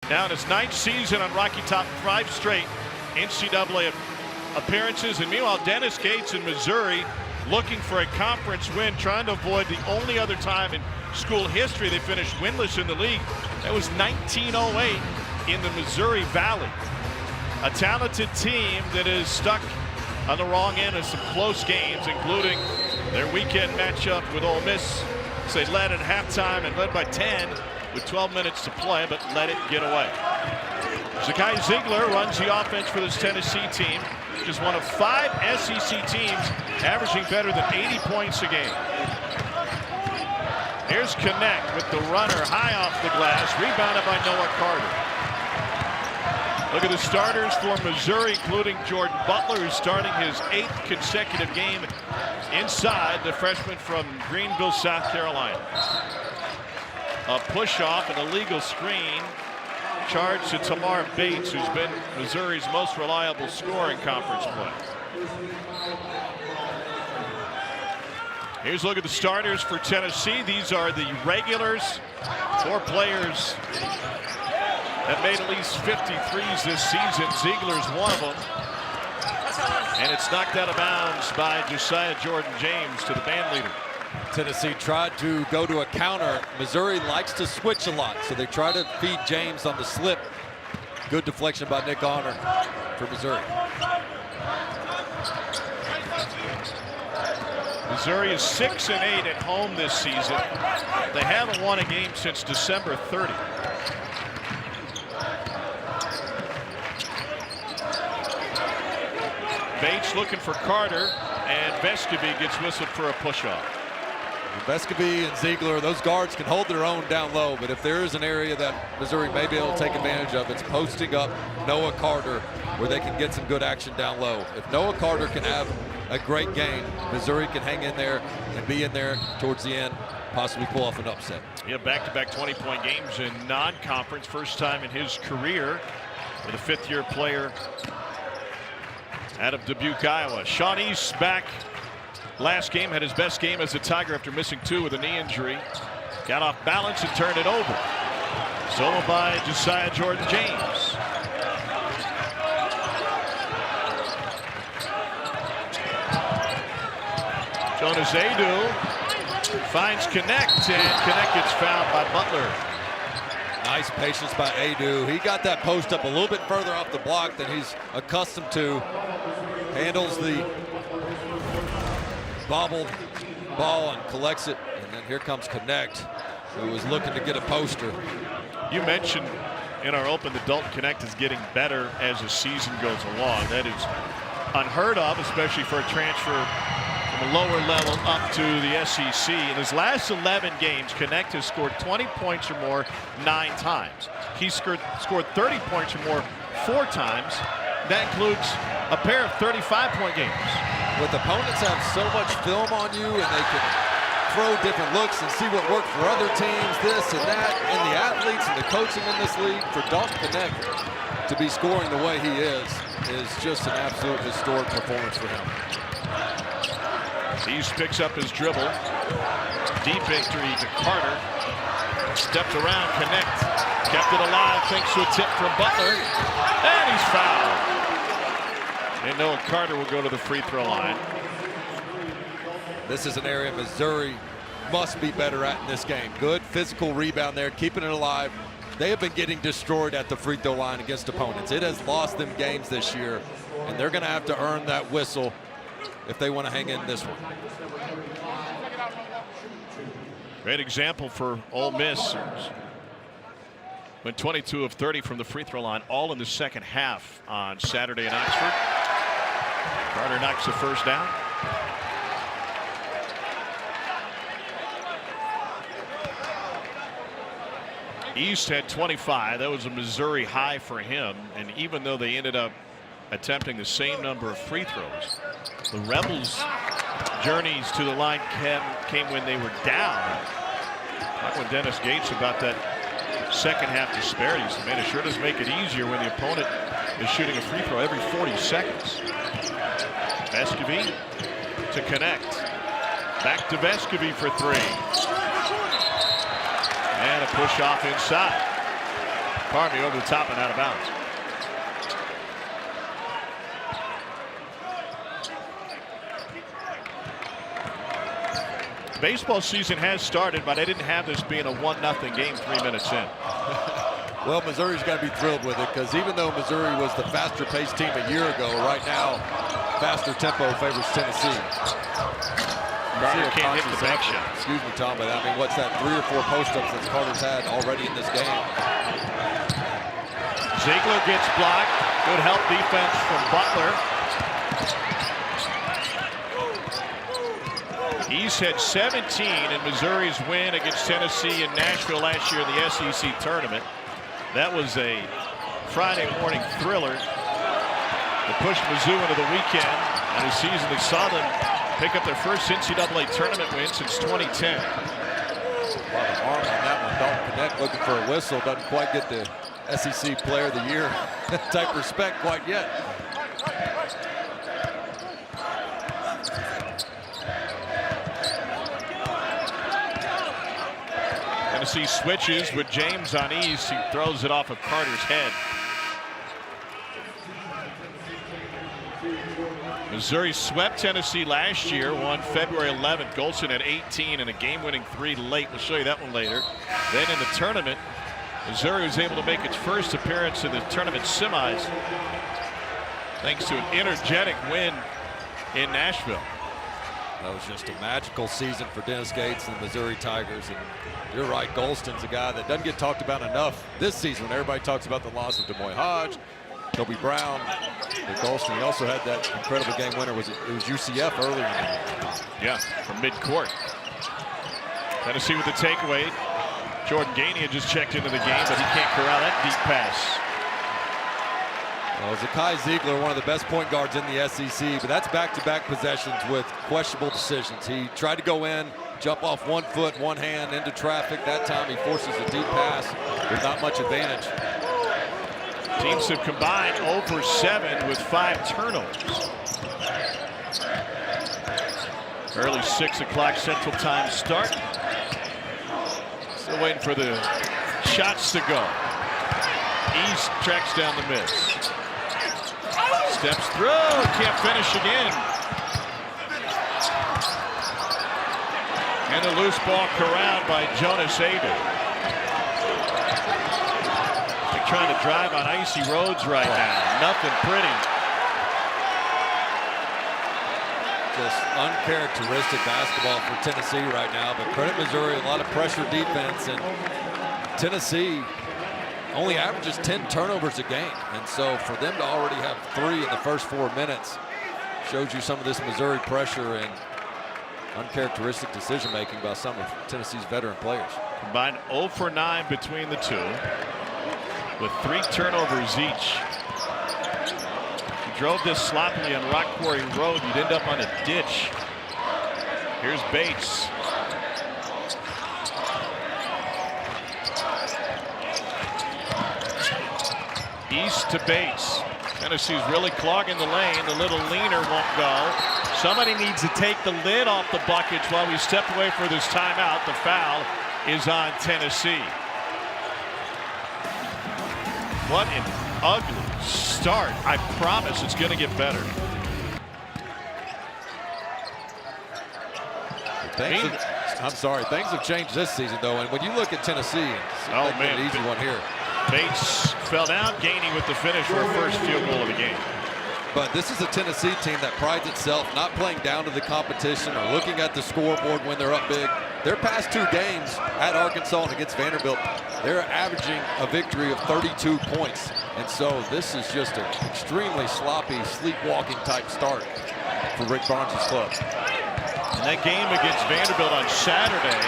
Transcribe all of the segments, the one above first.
Now in his 9th season on Rocky Top, 5 straight NCAA appearances. And meanwhile, Dennis Gates in Missouri looking for a conference win, trying to avoid the only other time in school history they finished winless in the league. That was 1908 in the Missouri Valley. A talented team that is stuck on the wrong end of some close games, including their weekend matchup with Ole Miss. So they led at halftime and led by 10 with 12 minutes to play, but let it get away. Zakai Ziegler runs the offense for this Tennessee team. Just one of 5 SEC teams averaging better than 80 points a game. Here's Connect with the runner high off the glass, rebounded by Noah Carter. Look at the starters for Missouri, including Jordan Butler, who's starting his 8th consecutive game inside, the freshman from Greenville, South Carolina. A push-off, an illegal screen charged to Tamar Bates, who's been Missouri's most reliable scorer in conference play. Here's a look at the starters for Tennessee. These are the regulars. 4 players have made at least 53s this season. Ziegler's one of them. And it's knocked out of bounds by Josiah Jordan James to the band leader. Tennessee tried to go to a counter. Missouri likes to switch a lot, so they try to feed James on the slip. Good deflection by Nick Honor for Missouri. Missouri is 6-8 at home this season. They haven't won a game since December 30. Bates looking for Carter, and Vescovy gets whistled for a push-off. Vescovy and Ziegler, those guards can hold their own down low, but if there is an area that Missouri may be able to take advantage of, it's posting up Noah Carter where they can get some good action down low. If Noah Carter can have a great game, Missouri can hang in there and be in there towards the end, possibly pull off an upset. Yeah, back-to-back 20-point games in non-conference, first time in his career with a 5th-year player out of Dubuque, Iowa. Sean East back last game, had his best game as a Tiger after missing 2 with a knee injury. Got off balance and turned it over. Solo by Josiah Jordan James. Jonas Adu finds Connect, and Connect gets fouled by Butler. Nice patience by Adu. He got that post up a little bit further off the block than he's accustomed to. Handles the bobbled ball and collects it, and then here comes Connect, who was looking to get a poster. You mentioned in our open that Dalton Connect is getting better as the season goes along. That is unheard of, especially for a transfer from a lower level up to the SEC. In his last 11 games, Connect has scored 20 points or more 9 times. He scored 30 points or more 4 times. That includes a pair of 35-point games. With opponents have so much film on you, and they can throw different looks and see what worked for other teams, this and that, and the athletes and the coaching in this league, for Dalton Connect to be scoring the way he is just an absolute historic performance for him. East picks up his dribble. Deep victory to Carter. Stepped around, Connect. Kept it alive, thanks to a tip from Butler. And he's fouled. And Noah Carter will go to the free throw line. This is an area Missouri must be better at in this game. Good physical rebound there, keeping it alive. They have been getting destroyed at the free throw line against opponents. It has lost them games this year, and they're going to have to earn that whistle if they want to hang in this one. Great example for Ole Miss. Went 22 of 30 from the free throw line, all in the second half on Saturday in Oxford. Carter knocks the first down. East had 25. That was a Missouri high for him. And even though they ended up attempting the same number of free throws, the Rebels' journeys to the line came when they were down. Talking with Dennis Gates about that second half disparities. Man, it sure does make it easier when the opponent is shooting a free throw every 40 seconds. Vescovy to Connect. Back to Vescovy for 3. And a push off inside. pardon me, over the top and out of bounds. Baseball season has started, but I didn't have this being a 1-0 game 3 minutes in. Well, Missouri's got to be thrilled with it, because even though Missouri was the faster-paced team a year ago, right now, faster tempo favors Tennessee. Carter can't hit the bank shot. Excuse me, Tom, but I mean, what's that? 3 or 4 post-ups that Carter's had already in this game. Ziegler gets blocked. Good help defense from Butler. He's had 17 in Missouri's win against Tennessee in Nashville last year in the SEC tournament. That was a Friday morning thriller that pushed Mizzou into the weekend and a season that saw them pick up their first NCAA tournament win since 2010. Well, the arm on that one, Dalton Connect looking for a whistle, doesn't quite get the SEC Player of the Year type respect quite yet. Tennessee switches with James on east. He throws it off of Carter's head. Missouri swept Tennessee last year, won February 11th. Golson had 18 and a game-winning 3 late. We'll show you that one later. Then in the tournament, Missouri was able to make its first appearance in the tournament semis thanks to an energetic win in Nashville. That was just a magical season for Dennis Gates and the Missouri Tigers. And you're right, Golston's a guy that doesn't get talked about enough this season when everybody talks about the loss of DeMoy Hodge, Kobe Brown. But Golston, he also had that incredible game winner. It was UCF earlier in the game. Yeah, from midcourt. Tennessee with the takeaway. Jordan Gainey had just checked into the game, but he can't corral that deep pass. Well, Zakai Ziegler, one of the best point guards in the SEC, but that's back-to-back possessions with questionable decisions. He tried to go in, jump off 1 foot, 1 hand into traffic. That time he forces a deep pass with not much advantage. Teams have combined 0 for 7 with 5 turnovers. Early 6 o'clock Central Time start. Still waiting for the shots to go. East tracks down the miss. Steps through, can't finish again. And a loose ball corralled by Jonas Aiden. They're trying to drive on icy roads right now. Nothing pretty. Just uncharacteristic basketball for Tennessee right now, but credit Missouri, a lot of pressure defense, and Tennessee only averages 10 turnovers a game. And so for them to already have 3 in the first 4 minutes shows you some of this Missouri pressure and uncharacteristic decision making by some of Tennessee's veteran players. Combined 0 for 9 between the two with 3 turnovers each. If you drove this sloppily on Rock Quarry Road, you'd end up on a ditch. Here's Bates. East to Bates. Tennessee's really clogging the lane. The little leaner won't go. Somebody needs to take the lid off the buckets while we step away for this timeout. The foul is on Tennessee. What an ugly start. I promise it's going to get better. Things have changed this season, though. And when you look at Tennessee, oh man, an easy one here. Bates fell down, Gainey with the finish for a first field goal of the game. But this is a Tennessee team that prides itself not playing down to the competition or looking at the scoreboard when they're up big. Their past 2 games at Arkansas and against Vanderbilt, they're averaging a victory of 32 points. And so this is just an extremely sloppy, sleepwalking type start for Rick Barnes' club. In that game against Vanderbilt on Saturday,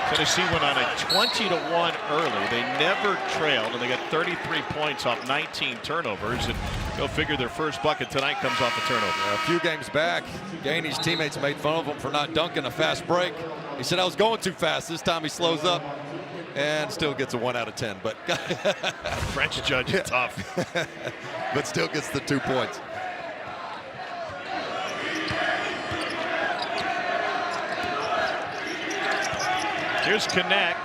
Tennessee went on a 20-1 early. They never trailed, and they got 33 points off 19 turnovers. And go figure their first bucket tonight comes off a turnover. A few games back, Gainey's teammates made fun of him for not dunking a fast break. He said, I was going too fast. This time he slows up and still gets a 1 out of 10. But French judge is tough. But still gets the 2 points. Here's Connect.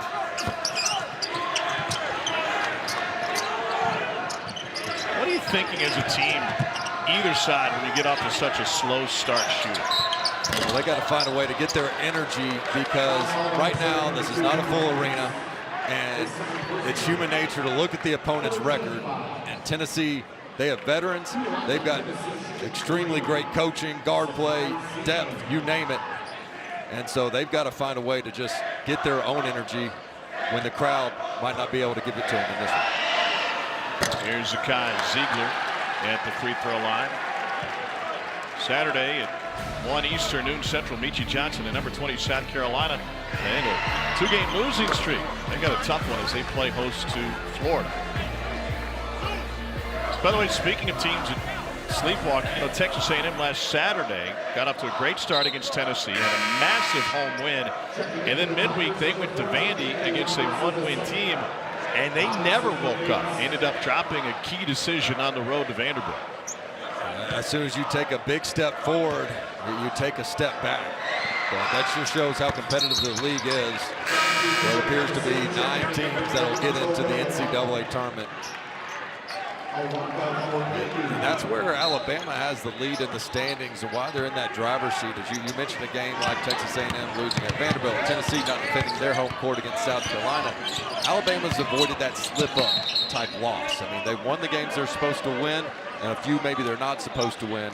thinking as a team, either side, when you get off to such a slow start shooting? Well, they got to find a way to get their energy, because right now this is not a full arena, and it's human nature to look at the opponent's record. And Tennessee, they have veterans. They've got extremely great coaching, guard play, depth, you name it. And so they've got to find a way to just get their own energy when the crowd might not be able to give it to them in this one. Here's Zakai Ziegler at the free throw line. Saturday at 1 Eastern, noon Central, Michi Johnson and number 20 South Carolina, and a 2-game losing streak. They got a tough one as they play host to Florida. By the way, speaking of teams that sleepwalk, Texas A&M last Saturday got up to a great start against Tennessee, had a massive home win, and then midweek they went to Vandy against a 1-win team, and they never woke up. Ended up dropping a key decision on the road to Vanderbilt. As soon as you take a big step forward, you take a step back. But that just shows how competitive the league is. There appears to be 9 teams that will get into the NCAA tournament. And that's where Alabama has the lead in the standings and why they're in that driver's seat. As you mentioned, a game like Texas A&M losing at Vanderbilt, Tennessee not defending their home court against South Carolina. Alabama's avoided that slip-up type loss. I mean, they won the games they're supposed to win, and a few maybe they're not supposed to win.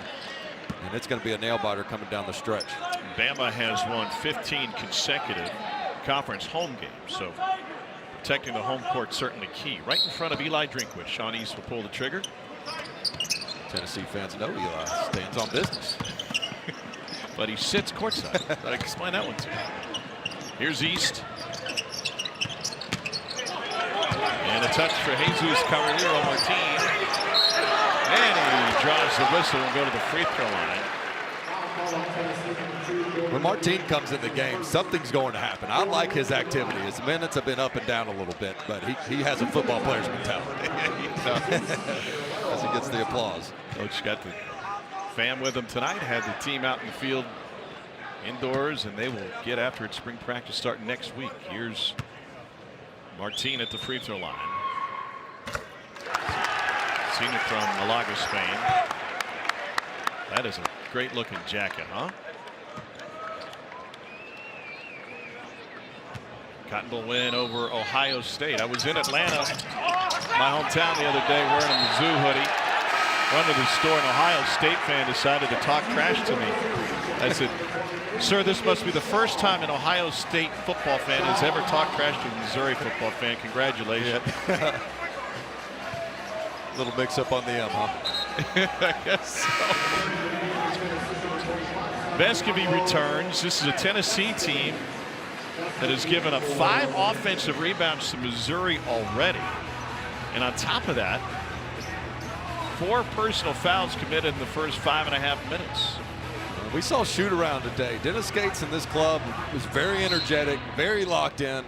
And it's going to be a nail-biter coming down the stretch. Bama has won 15 consecutive conference home games, so protecting the home court certainly key. Right in front of Eli Drinkwitz. Sean East will pull the trigger. Tennessee fans know Eli stands on business. But he sits courtside. But I can explain that one to you. Here's East. And a touch for Jesus Caballero Martin. And he draws the whistle and go to the free throw line. When Martin comes in the game, something's going to happen. I like his activity. His minutes have been up and down a little bit, but he has a football player's mentality. As he gets the applause. Coach got the fam with him tonight, had the team out in the field indoors, and they will get after it. Spring practice starting next week. Here's Martin at the free throw line. Senior from Malaga, Spain. That is a great looking jacket, huh? Cotton Bowl win over Ohio State. I was in Atlanta, my hometown, the other day wearing a Mizzou hoodie. Went to the store, an Ohio State fan decided to talk trash to me. I said, sir, this must be the first time an Ohio State football fan has ever talked trash to a Missouri football fan. Congratulations. Yeah. Little mix up on the M, huh? I guess so. Vescovy returns. This is a Tennessee team that has given up 5 offensive rebounds to Missouri already. And on top of that, 4 personal fouls committed in the first 5.5 minutes. We saw shoot around today. Dennis Gates in this club was very energetic, very locked in.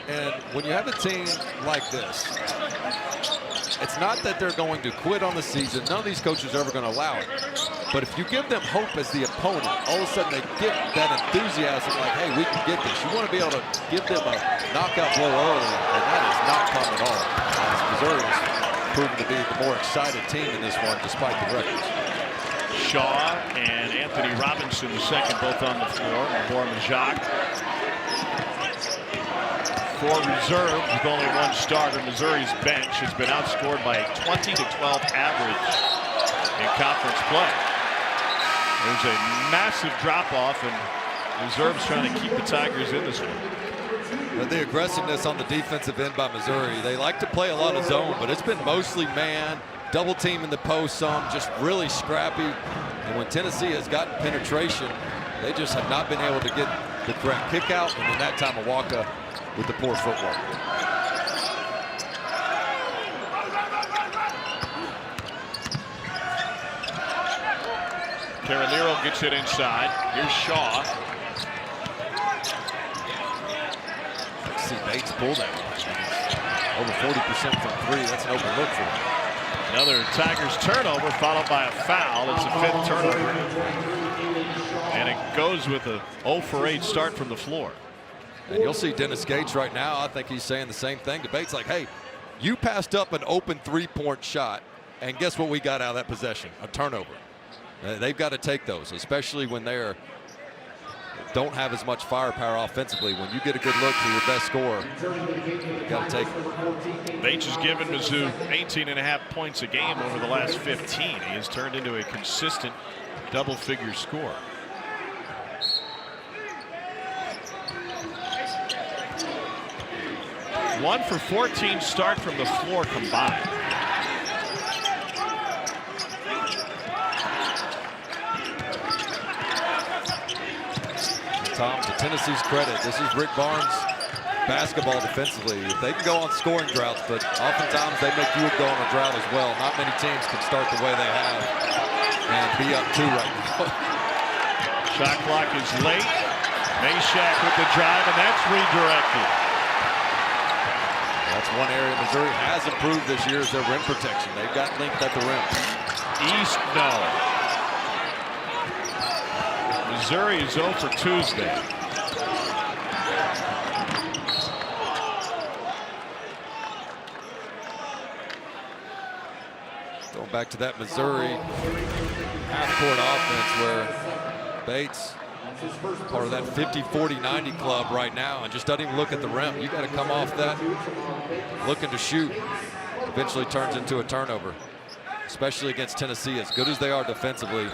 And when you have a team like this, it's not that they're going to quit on the season. None of these coaches are ever going to allow it. But if you give them hope as the opponent, all of a sudden they get that enthusiasm like, hey, we can get this. You want to be able to give them a knockout blow early, and that is not common at all. Missouri has proven to be the more excited team in this one, despite the records. Shaw and Anthony Robinson, the second, both on the floor. Borman Jacques. 4 reserves with only 1 starter. Missouri's bench has been outscored by a 20-12 average in conference play. There's a massive drop-off, and reserves trying to keep the Tigers in this one. But the aggressiveness on the defensive end by Missouri, they like to play a lot of zone, but it's been mostly man, double team in the post some, just really scrappy. And when Tennessee has gotten penetration, they just have not been able to get the correct kick out, and then that time Awaka with the poor footwork. Carolero gets it inside. Here's Shaw. Let's see Bates pull that one. Over 40% from 3. That's an open look for him. Another Tigers turnover followed by a foul. It's a 5th turnover. And it goes with a 0 for 8 start from the floor. And you'll see Dennis Gates right now. I think he's saying the same thing to Bates, like, hey, you passed up an open 3-point shot. And guess what we got out of that possession? A turnover. They've got to take those, especially when they're don't have as much firepower offensively. When you get a good look to your best scorer, you got to take it. Bates has given Mizzou 18.5 points a game over the last 15. He has turned into a consistent double-figure score. One for 14 start from the floor combined. Tom, to Tennessee's credit, this is Rick Barnes' basketball defensively. If they can go on scoring droughts, but oftentimes they make you go on a drought as well. Not many teams can start the way they have and be up 2 right now. Shot clock is late. Mashack with the drive, and that's redirected. That's one area Missouri has improved this year is their rim protection. They've got linked at the rim. East, no. Missouri is 0 for Tuesday. Going back to that Missouri half-court offense where Bates, part of that 50-40-90 club right now, and just doesn't even look at the rim. You got to come off that looking to shoot. Eventually turns into a turnover, especially against Tennessee. As good as they are defensively,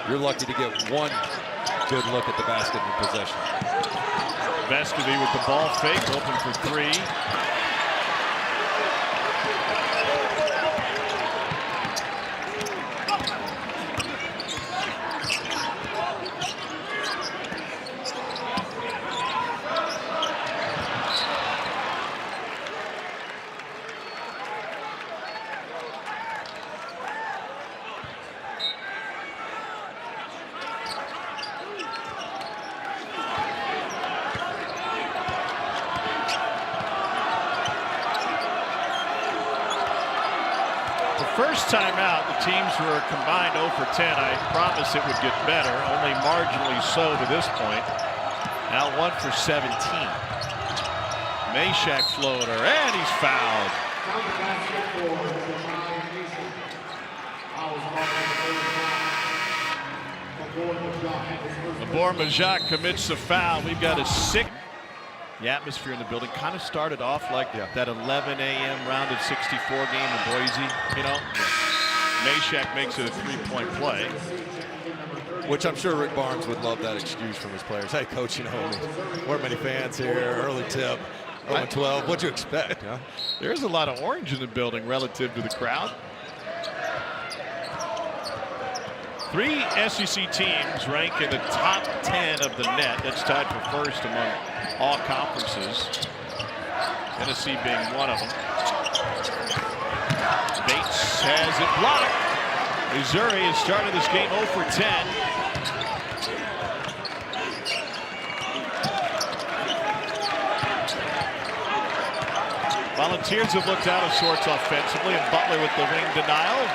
you're lucky to get one good look at the basket in possession. Vescovy with the ball fake, open for 3. First time out, the teams were combined 0 for 10. I promised it would get better, only marginally so to this point. Now 1 for 17. Mashack floater, and he's fouled. Labor Majak commits the foul. We've got a 6. The atmosphere in the building kind of started off like that 11 a.m. round of 64 game in Boise. You know, Mashack makes it a 3-point play. Which I'm sure Rick Barnes would love that excuse from his players. Hey, coach, you know, weren't many fans here. Early tip, 0-12. What'd you expect? Huh? There's a lot of orange in the building relative to the crowd. 3 SEC teams rank in the top 10 of the net. That's tied for first among all conferences. Tennessee being one of them. Bates has it blocked. Missouri has started this game 0 for 10. Volunteers have looked out of sorts offensively, and Butler with the wing denial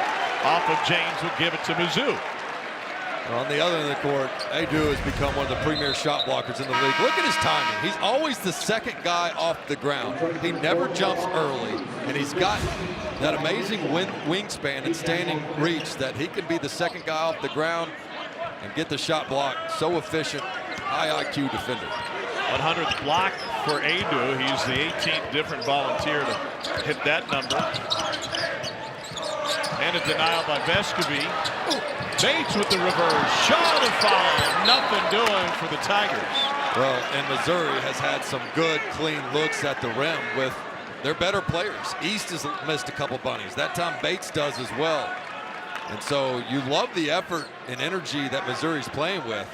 off of James would give it to Mizzou. On the other end of the court, Adu has become one of the premier shot blockers in the league. Look at his timing. He's always the second guy off the ground. He never jumps early, and he's got that amazing wingspan and standing reach that he can be the second guy off the ground and get the shot blocked. So efficient, high IQ defender. 100th block for Adu. He's the 18th different volunteer to hit that number. And a denial by Vescovy. Bates with the reverse shot and foul. Nothing doing for the Tigers. Well, and Missouri has had some good, clean looks at the rim with their better players. East has missed a couple bunnies. That time Bates does as well. And so you love the effort and energy that Missouri's playing with.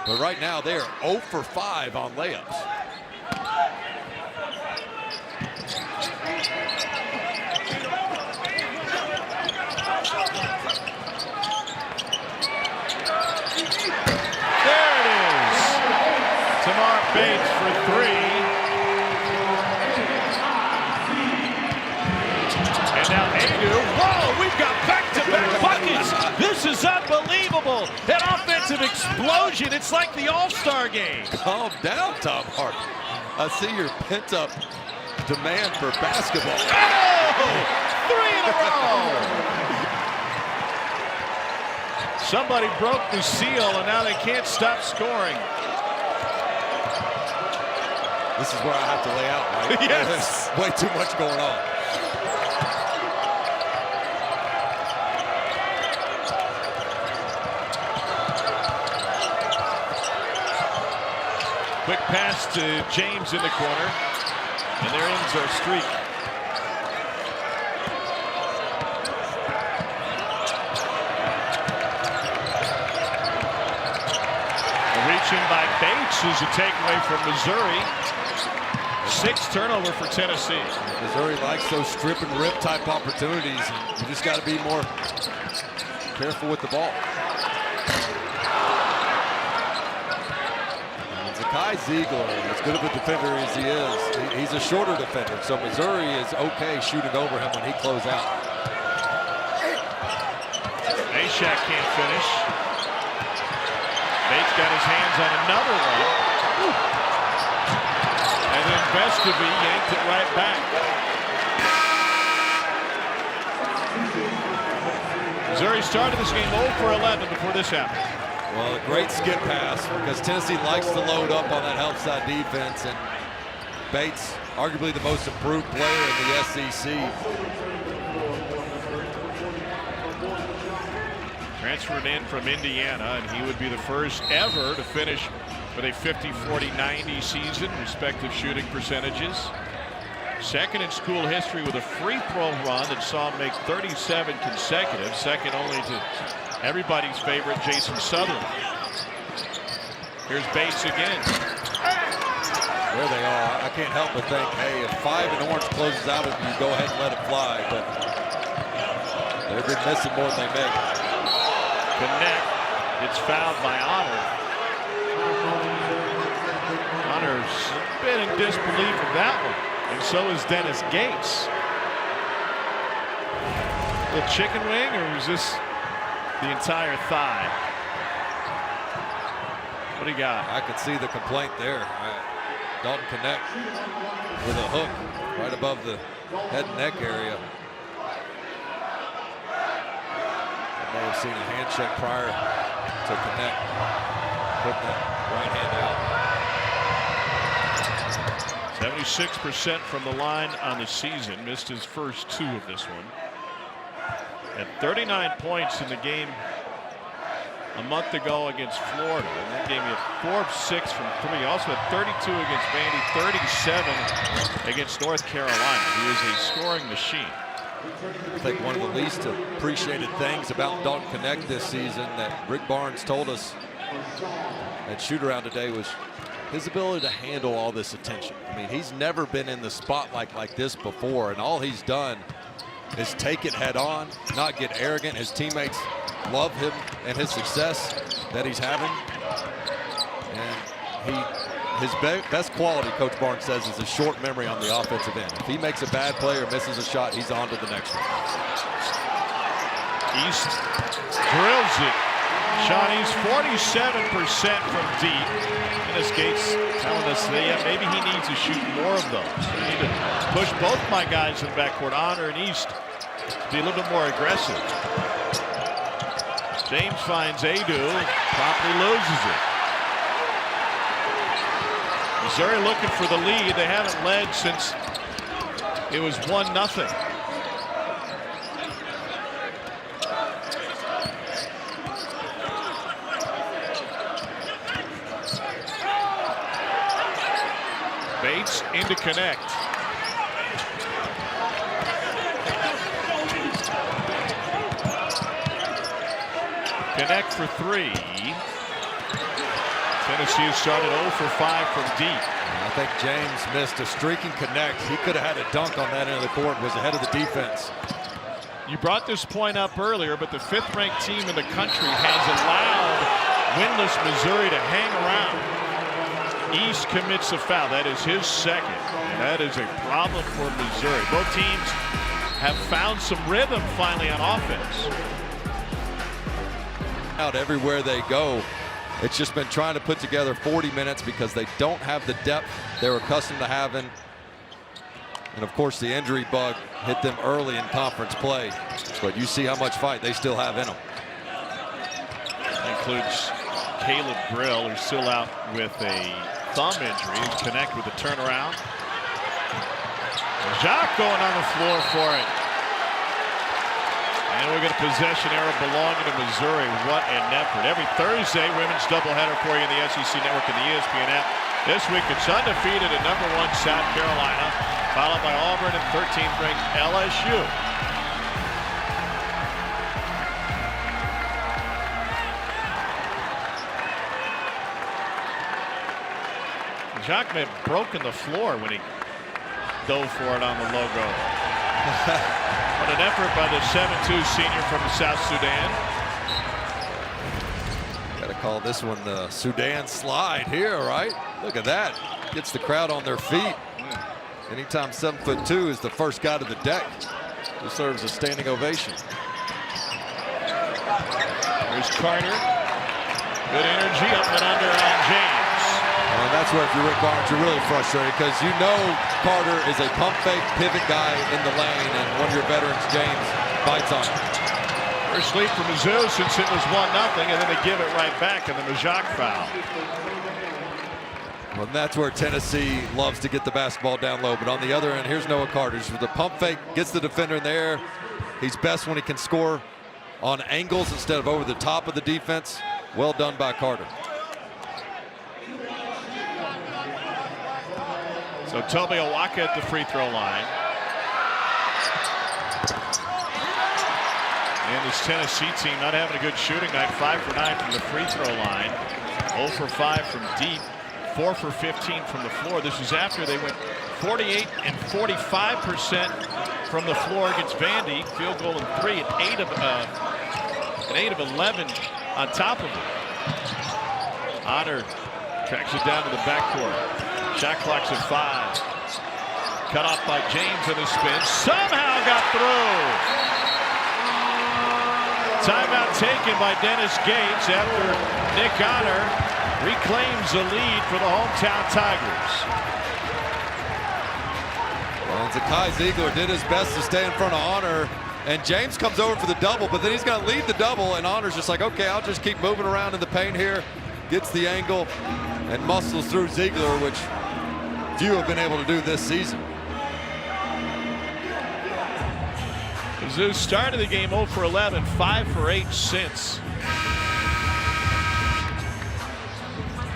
But right now they are 0 for 5 on layups. Bates for 3. And now Adu. Whoa, we've got back-to-back buckets. This is unbelievable. An offensive explosion. It's like the All-Star game. Calm down, Tom Hart. I see your pent-up demand for basketball. Oh, 3 in a row. Somebody broke the seal, and now they can't stop scoring. This is where I have to lay out, right? Yes. There's way too much going on. Quick pass to James in the corner, and there ends our streak. A reach in by Bates is a takeaway from Missouri. 6th turnover for Tennessee. Missouri likes those strip and rip type opportunities. You just got to be more careful with the ball. Zakai Ziegler, as good of a defender as he is, he's a shorter defender, so Missouri is okay shooting over him when he closes out. Meshack can't finish. Bates got his hands on another one. And then Vescovy yanked it right back. Missouri started this game 0 for 11 before this happened. Well, a great skip pass because Tennessee likes to load up on that help side defense, and Bates, arguably the most improved player in the SEC. Transferred in from Indiana, and he would be the first ever to finish with a 50, 40, 90 season, respective shooting percentages. Second in school history with a free throw run that saw him make 37 consecutive, second only to everybody's favorite Jason Sutherland. Here's Bates again. There they are. I can't help but think, hey, if 5 and orange closes out, you go ahead and let it fly, but they've been missing more than they make. Connect. It's fouled by Honor. Honor's been in disbelief of that one, and so is Dennis Gates. The chicken wing, or is this the entire thigh? What do you got? I could see the complaint there. Dalton Connect with a hook right above the head and neck area. I may have seen a hand check prior to Connect putting that right hand out. 76% from the line on the season. Missed his first 2 of this one. At 39 points in the game a month ago against Florida. In that game, he had 4 of 6 from 3. He also had 32 against Vandy, 37 against North Carolina. He is a scoring machine. I think one of the least appreciated things about Dalton Connect this season that Rick Barnes told us at shoot-around today was his ability to handle all this attention. I mean, he's never been in the spotlight like this before, and all he's done is take it head on, not get arrogant. His teammates love him and his success that he's having. And his best quality, Coach Barnes says, is a short memory on the offensive end. If he makes a bad play or misses a shot, he's on to the next one. East drills it. Shawnee's 47% from deep. Dennis Gates telling us that maybe he needs to shoot more of those. I need to push both my guys in the backcourt, Honor and East, to be a little bit more aggressive. James finds Adu, promptly loses it. Missouri looking for the lead. They haven't led since it was 1-0. Bates into Connect. Connect for 3. Tennessee has started 0 for 5 from deep. I think James missed a streaking Connect. He could have had a dunk on that end of the court, was ahead of the defense. You brought this point up earlier, but the 5th-ranked team in the country has allowed winless Missouri to hang around. East commits a foul. That is his second, and that is a problem for Missouri. Both teams have found some rhythm finally on offense. Out everywhere they go. It's just been trying to put together 40 minutes because they don't have the depth they're accustomed to having. And of course, the injury bug hit them early in conference play. But you see how much fight they still have in them. includes Caleb Grill, who's still out with a thumb injury. He's connect with the turnaround. Jacques going on the floor for it. And we'll get a possession error belonging to Missouri. What an effort. Every Thursday, women's doubleheader for you in the SEC Network and the ESPN app. This week, it's undefeated at #1 South Carolina, followed by Auburn and 13th ranked LSU. Jacques may have broken the floor when he dove for it on the logo. What an effort by the 7'2" senior from South Sudan. Got to call this one the Sudan slide here, right? Look at that. Gets the crowd on their feet. Anytime 7'2" is the first guy to the deck, deserves a standing ovation. Here's Carter. Good energy up and under on James. And that's where, if you're Rick Barnes, you're really frustrated because you know Carter is a pump fake pivot guy in the lane, and one of your veterans, James, bites on it. First lead for Mizzou since it was 1-0, and then they give it right back in the Jacques foul. Well, that's where Tennessee loves to get the basketball down low. But on the other end, here's Noah Carter. With the pump fake, gets the defender in the air. He's best when he can score on angles instead of over the top of the defense. Well done by Carter. So Toby Owaka at the free throw line. And this Tennessee team not having a good shooting night. 5 for 9 from the free throw line. 0 for 5 from deep. 4 for 15 from the floor. This is after they went 48 and 45% from the floor against Vandy. Field goal and 3 at 8 of 11 on top of it. Honor tracks it down to the backcourt. Shot clock's at 5. Cut off by James in the spin. Somehow got through. Timeout taken by Dennis Gates after Nick Honor reclaims the lead for the hometown Tigers. Well, Zakai Ziegler did his best to stay in front of Honor, and James comes over for the double, but then he's going to lead the double, and Honor's just like, okay, I'll just keep moving around in the paint here. Gets the angle and muscles through Ziegler, which few have been able to do this season. Mizzou started the game 0 for 11, 5 for 8 since.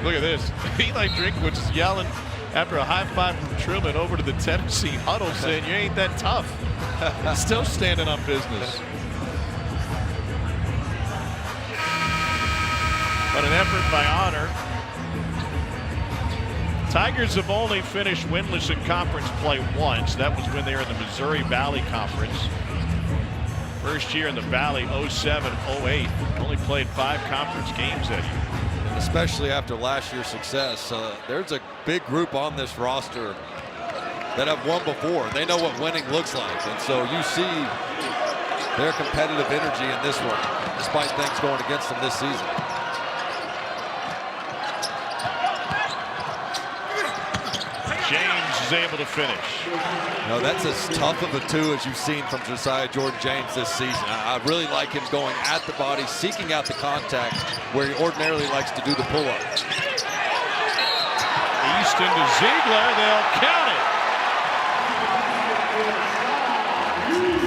Look at this. Eli Drinkwitz is yelling after a high five from Truman over to the Tennessee huddle saying, you ain't that tough. Still standing on business. But an effort by Honor. Tigers have only finished winless in conference play once. That was when they were in the Missouri Valley Conference. First year in the Valley, 07-08. Only played 5 conference games that year. And especially after last year's success, there's a big group on this roster that have won before. They know what winning looks like. And so you see their competitive energy in this one, despite things going against them this season. James is able to finish. No, that's as tough of a 2 as you've seen from Josiah Jordan-James this season. I really like him going at the body, seeking out the contact where he ordinarily likes to do the pull-up. Easton to Ziegler, they'll count it.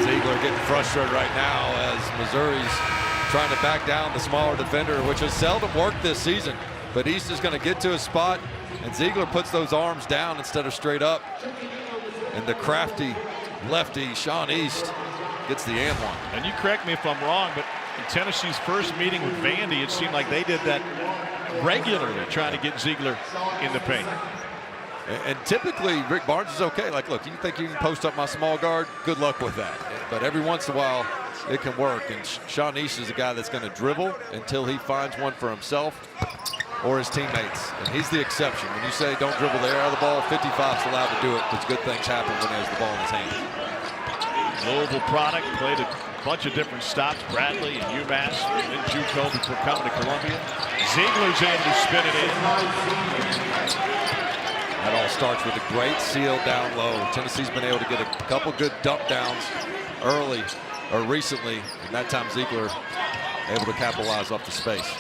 Ziegler getting frustrated right now as Missouri's trying to back down the smaller defender, which has seldom worked this season. But East is going to get to his spot, and Ziegler puts those arms down instead of straight up. And the crafty lefty, Sean East, gets the and one. And you correct me if I'm wrong, but in Tennessee's first meeting with Vandy, it seemed like they did that regularly, trying to get Ziegler in the paint. And typically, Rick Barnes is okay. Like, look, you think you can post up my small guard? Good luck with that. But every once in a while, it can work. And Sean East is a guy that's going to dribble until he finds one for himself or his teammates. And he's the exception. When you say don't dribble the air out of the ball, 55's allowed to do it because good things happen when he has the ball in his hand. Louisville product, played a bunch of different stops, Bradley and UMass, and then JUCO before coming to Columbia. Ziegler's able to spin it in. That all starts with a great seal down low. Tennessee's been able to get a couple good dump downs early or recently, and that time Ziegler able to capitalize off the space.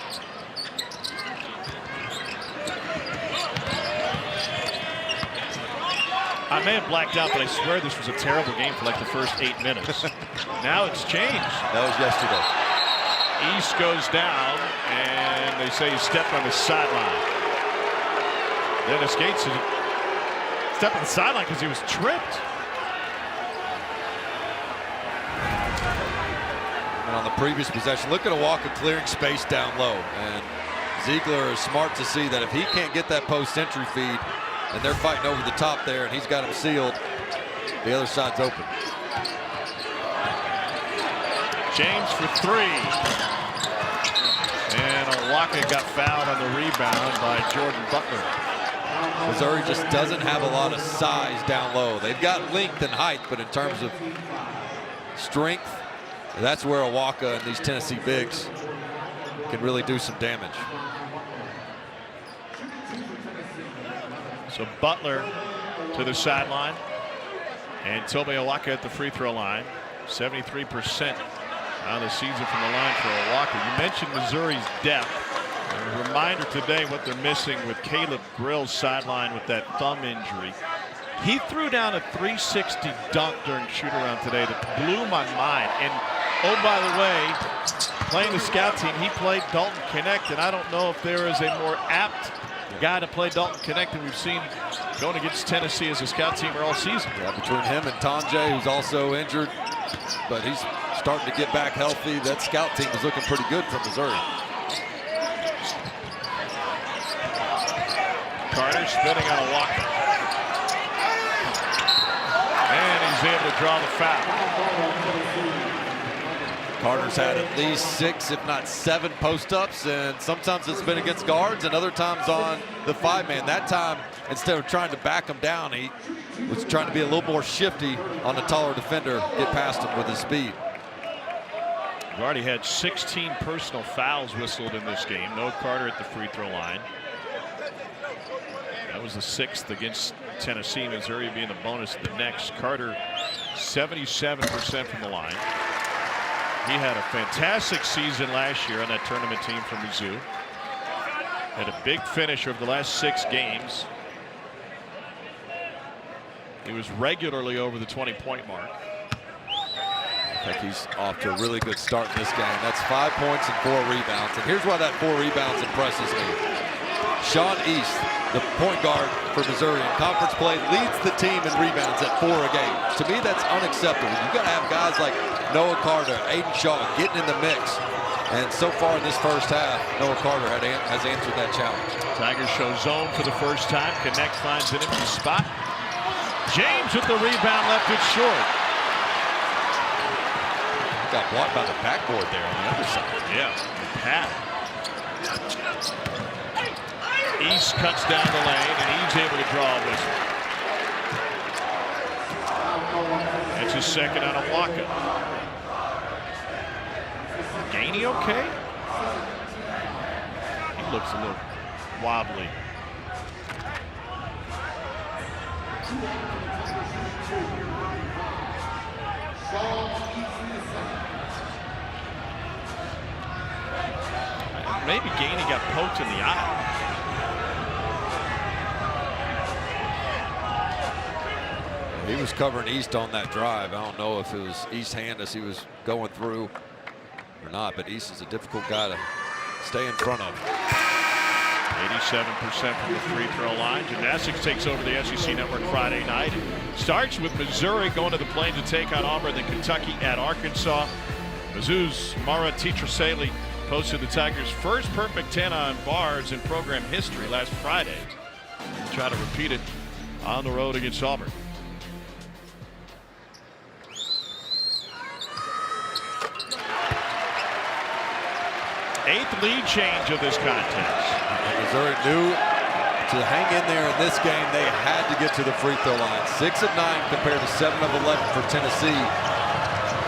I may have blacked out, but I swear this was a terrible game for like the first 8 minutes. Now it's changed. That was yesterday. East goes down, and they say he stepped on the sideline. Dennis Gates stepped on the sideline because he was tripped. And on the previous possession, look at Walker clearing space down low. And Ziegler is smart to see that if he can't get that post entry feed, and they're fighting over the top there, and he's got him sealed, the other side's open. James for 3. And Owaka got fouled on the rebound by Jordan Butler. Missouri just doesn't have a lot of size down low. They've got length and height, but in terms of strength, that's where Owaka and these Tennessee bigs can really do some damage. So Butler to the sideline, and Tobe Owaka at the free throw line. 73% on the season from the line for Owaka. You mentioned Missouri's depth. A reminder today what they're missing with Caleb Grill's sideline with that thumb injury. He threw down a 360 dunk during shoot-around today that blew my mind. And oh, by the way, playing the scout team, he played Dalton Connect, and I don't know if there is a more apt guy to play Dalton Connect than we've seen going against Tennessee as a scout teamer all season. Yeah, between him and Tonje, who's also injured, but he's starting to get back healthy. That scout team is looking pretty good for Missouri. Carter spinning on Owaka. And he's able to draw the foul. Carter's had at least 6, if not 7 post-ups, and sometimes it's been against guards and other times on the 5-man. That time, instead of trying to back him down, he was trying to be a little more shifty on the taller defender, get past him with his speed. We've already had 16 personal fouls whistled in this game. No Carter at the free throw line. That was the 6th against Tennessee. Missouri being the bonus the next. Carter 77% from the line. He had a fantastic season last year on that tournament team from Mizzou. Had a big finish over the last 6 games. He was regularly over the 20-point mark. I think he's off to a really good start in this game. That's 5 points and 4 rebounds. And here's why that 4 rebounds impresses me. Sean East, the point guard for Missouri in conference play, leads the team in rebounds at 4 a game. To me, that's unacceptable. You've got to have guys like Noah Carter, Aiden Shaw getting in the mix. And so far in this first half, Noah Carter has answered that challenge. Tigers show zone for the first time. Connect finds an empty spot. James with the rebound, left it short. Got blocked by the backboard there on the other side. Yeah, Pat. East cuts down the lane, and he's able to draw a whistle. That's his second on Owaka. Gainey okay? He looks a little wobbly. Maybe Gainey got poked in the eye. He was covering East on that drive. I don't know if it was East's hand as he was going through or not, but East is a difficult guy to stay in front of. 87% from the free throw line. Gymnastics takes over the SEC Network Friday night. Starts with Missouri going to the Plains to take on Auburn, then Kentucky at Arkansas. Mizzou's Mara Tetrasaley posted the Tigers' first perfect 10 on bars in program history last Friday. Try to repeat it on the road against Auburn. Eighth lead change of this contest. Missouri knew to hang in there in this game, they had to get to the free throw line. 6 of 9 compared to 7 of 11 for Tennessee.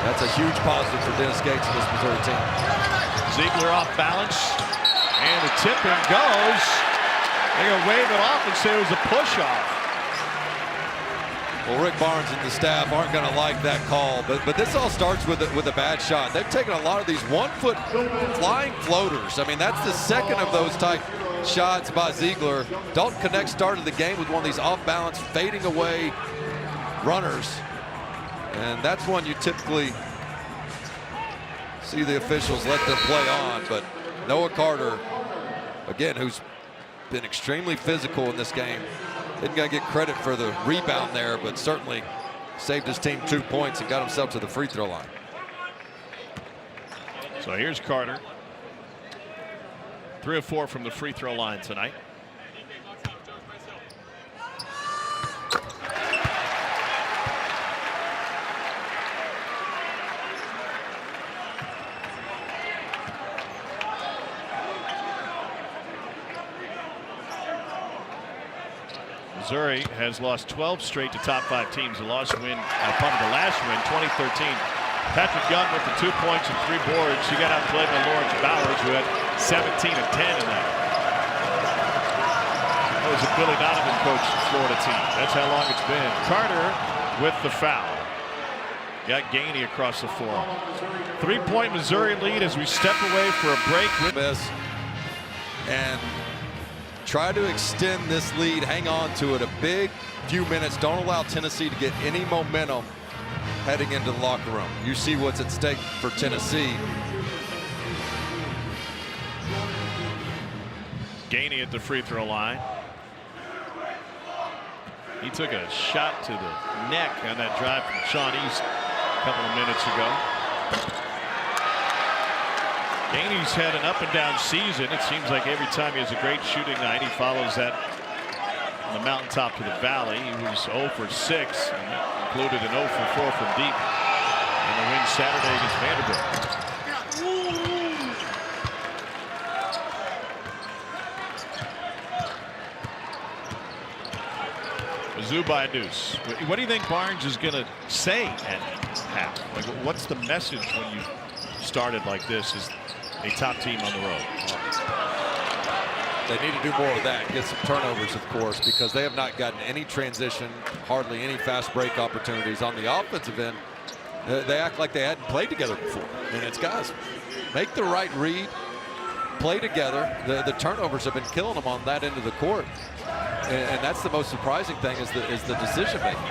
That's a huge positive for Dennis Gates and this Missouri team. Ziegler off balance, and the tip-in goes. They're going to wave it off and say it was a push-off. Well, Rick Barnes and the staff aren't going to like that call, but this all starts with a bad shot. They've taken a lot of these 1-foot flying floaters. I mean, that's the second of those type shots by Ziegler. Dalton Connect started the game with one of these off-balance, fading away runners. And that's one you typically see the officials let them play on. But Noah Carter, again, who's been extremely physical in this game, didn't get credit for the rebound there, but certainly saved his team 2 points and got himself to the free throw line. So here's Carter. 3 of 4 from the free throw line tonight. Missouri has lost 12 straight to top 5 teams. The last win, probably the last win, 2013. Patrick Young with the 2 points and 3 boards. He got outplayed by Lawrence Bowers, who had 17 and 10 in that. That was a Billy Donovan coached Florida team. That's how long it's been. Carter with the foul. Got Gainey across the floor. 3-point Missouri lead as we step away for a break. Miss and try to extend this lead, hang on to it a big few minutes. Don't allow Tennessee to get any momentum heading into the locker room. You see what's at stake for Tennessee. Gainey at the free throw line. He took a shot to the neck on that drive from Sean East a couple of minutes ago. Gainey's had an up and down season. It seems like every time he has a great shooting night, he follows that on the mountaintop to the valley. He was 0 for 6, and that included an 0 for 4 from deep in the win Saturday against Vanderbilt. Mizzou by a deuce. What do you think Barnes is going to say at half? Like, what's the message when you started like this as a top team on the road? They need to do more of that. Get some turnovers, of course, because they have not gotten any transition, hardly any fast break opportunities. On the offensive end, they act like they hadn't played together before. And it's, guys, make the right read, play together. The turnovers have been killing them on that end of the court. And that's the most surprising thing is the decision making.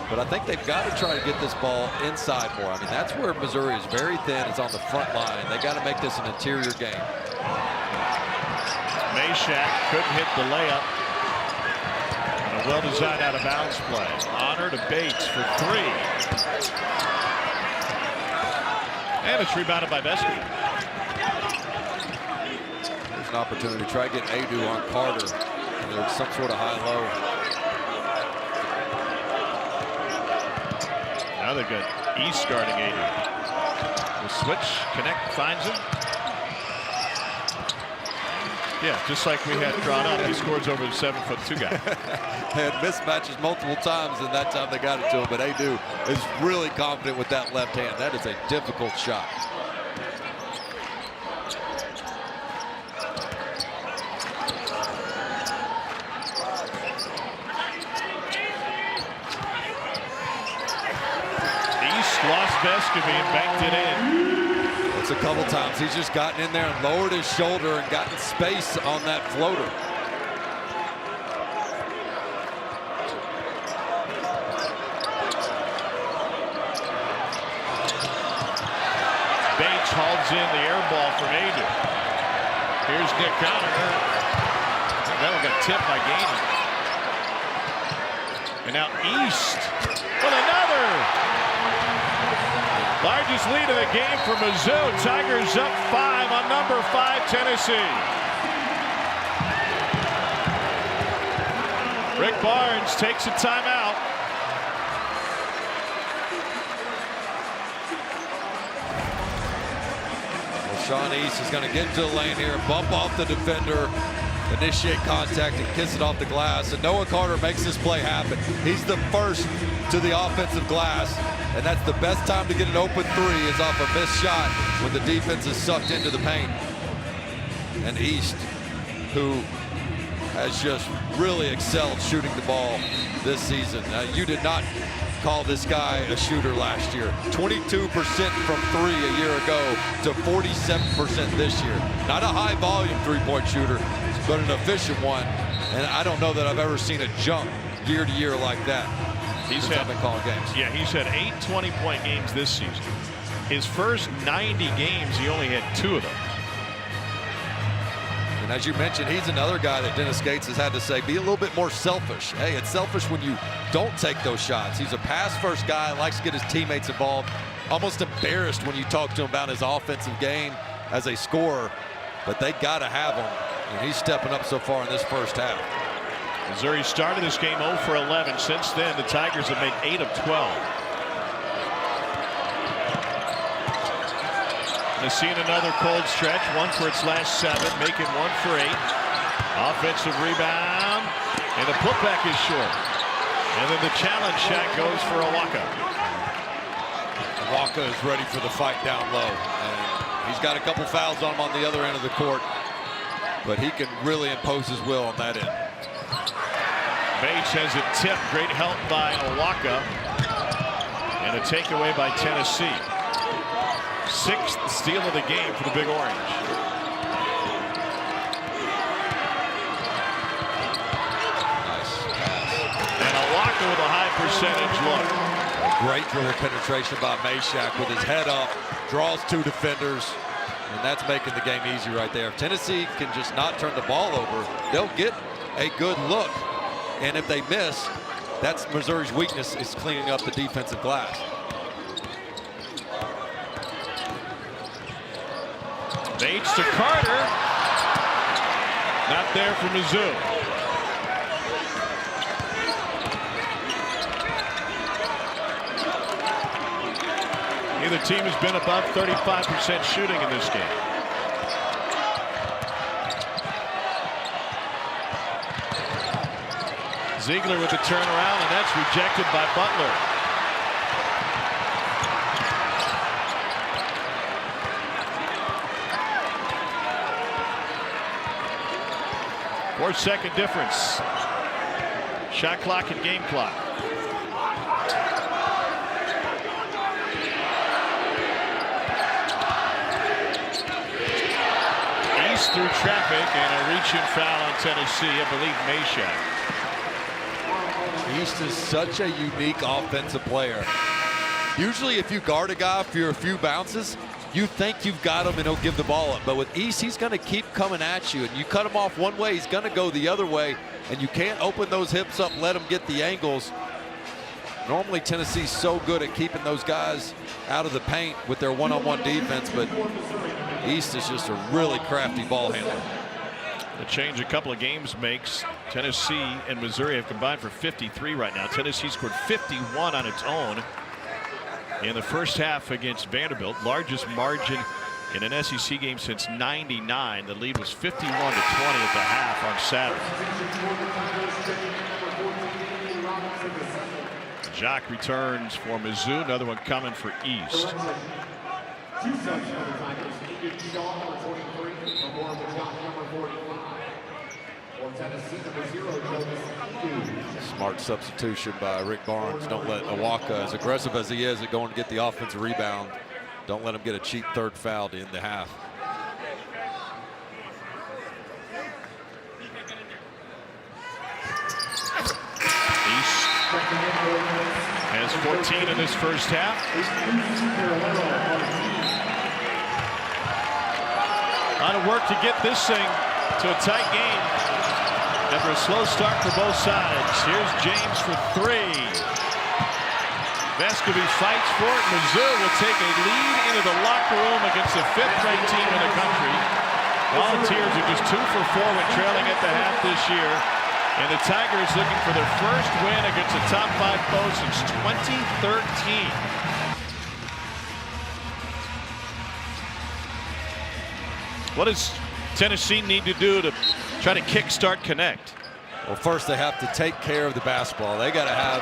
But I think they've got to try to get this ball inside more. I mean, that's where Missouri is very thin. It's on the front line. They got to make this an interior game. Meshack couldn't hit the layup. And a well-designed out-of-bounds play. Honor to Bates for 3. And it's rebounded by Vesky. There's an opportunity to try to get Adu on Carter. There's some sort of high-low. Now they've got East guarding Adu. The switch, connect, finds him. Yeah, just like we had drawn up, he scores over the 7'2" guy. They had mismatches multiple times, and that time they got it to him. But Adu is really confident with that left hand. That is a difficult shot. Lost Vescovy and banked it in. It's a couple times. He's just gotten in there and lowered his shoulder and gotten space on that floater. Bates hauls in the air ball from Adu. Here's Nick Conner. That one got tipped by Gainey. And now East with another. Largest lead of the game for Mizzou. Tigers up 5 on number 5 Tennessee. Rick Barnes takes a timeout. Well, Sean East is going to get into the lane here, bump off the defender, initiate contact and kiss it off the glass. And Noah Carter makes this play happen. He's the first to the offensive glass. And that's the best time to get an open 3 is off a missed shot when the defense is sucked into the paint. And East, who has just really excelled shooting the ball this season. You did not call this guy a shooter last year. 22% from 3 a year ago to 47% this year. Not a high volume 3-point shooter, but an efficient one. And I don't know that I've ever seen a jump year to year like that. He's been calling games. Yeah, he's had 8 20-point games this season. His first 90 games, he only had 2 of those. And as you mentioned, he's another guy that Dennis Gates has had to say, be a little bit more selfish. Hey, it's selfish when you don't take those shots. He's a pass-first guy, likes to get his teammates involved. Almost embarrassed when you talk to him about his offensive game as a scorer, but they got to have him, and he's stepping up so far in this first half. Missouri started this game 0 for 11. Since then, the Tigers have made 8 of 12. And seeing another cold stretch, 1 for its last 7, making 1 for 8. Offensive rebound, and the putback is short. And then the challenge shot goes for Awaka. Awaka is ready for the fight down low. And he's got a couple fouls on him on the other end of the court, but he can really impose his will on that end. Bates has a tip. Great help by Awaka. And a takeaway by Tennessee. 6th steal of the game for the Big Orange. Nice pass. And Awaka with a high percentage look. Great dribble penetration by Meshack with his head up. Draws 2 defenders. And that's making the game easy right there. If Tennessee can just not turn the ball over, they'll get a good look. And if they miss, that's Missouri's weakness, is cleaning up the defensive glass. Bates to Carter. Not there for Mizzou. Neither team has been above 35% shooting in this game. Ziegler with the turnaround, and that's rejected by Butler. Four-second difference. Shot clock and game clock. East through traffic and a reach-in foul on Tennessee. I believe Meshack. East is such a unique offensive player. Usually if you guard a guy for a few bounces, you think you've got him and he'll give the ball up. But with East, he's going to keep coming at you. And you cut him off one way, he's going to go the other way. And you can't open those hips up, let him get the angles. Normally Tennessee's so good at keeping those guys out of the paint with their one-on-one defense. But East is just a really crafty ball handler. The change a couple of games makes. Tennessee and Missouri have combined for 53 right now. Tennessee scored 51 on its own in the first half against Vanderbilt. Largest margin in an SEC game since '99. The lead was 51-20 at the half on Saturday. Jacques returns for Mizzou. Another one coming for East. Smart substitution by Rick Barnes. Don't let Awaka, as aggressive as he is at going to get the offensive rebound, don't let him get a cheap third foul to end the half. East has 14 in this first half. A lot of work to get this thing to a tight game after a slow start for both sides. Here's James for 3. Vescovi fights for it. Mizzou will take a lead into the locker room against the 5th-ranked team in the country. Volunteers are just 2 for 4 when trailing at the half this year. And the Tigers looking for their first win against a top 5 foe since 2013. What does Tennessee need to do to try to kickstart Connect? Well, first they have to take care of the basketball. They got to have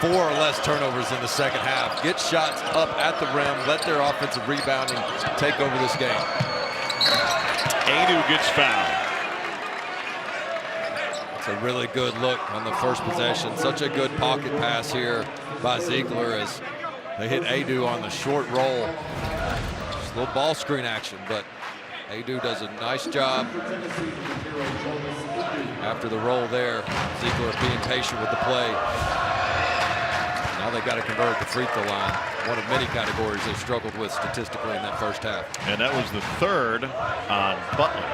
4 or less turnovers in the second half. Get shots up at the rim. Let their offensive rebounding take over this game. Adu gets fouled. It's a really good look on the first possession. Such a good pocket pass here by Ziegler as they hit Adu on the short roll. Just a little ball screen action, but Adu does a nice job after the roll there. Ziegler being patient with the play. Now they got to convert at the free throw line. One of many categories they struggled with statistically in that first half. And that was the third on Butler.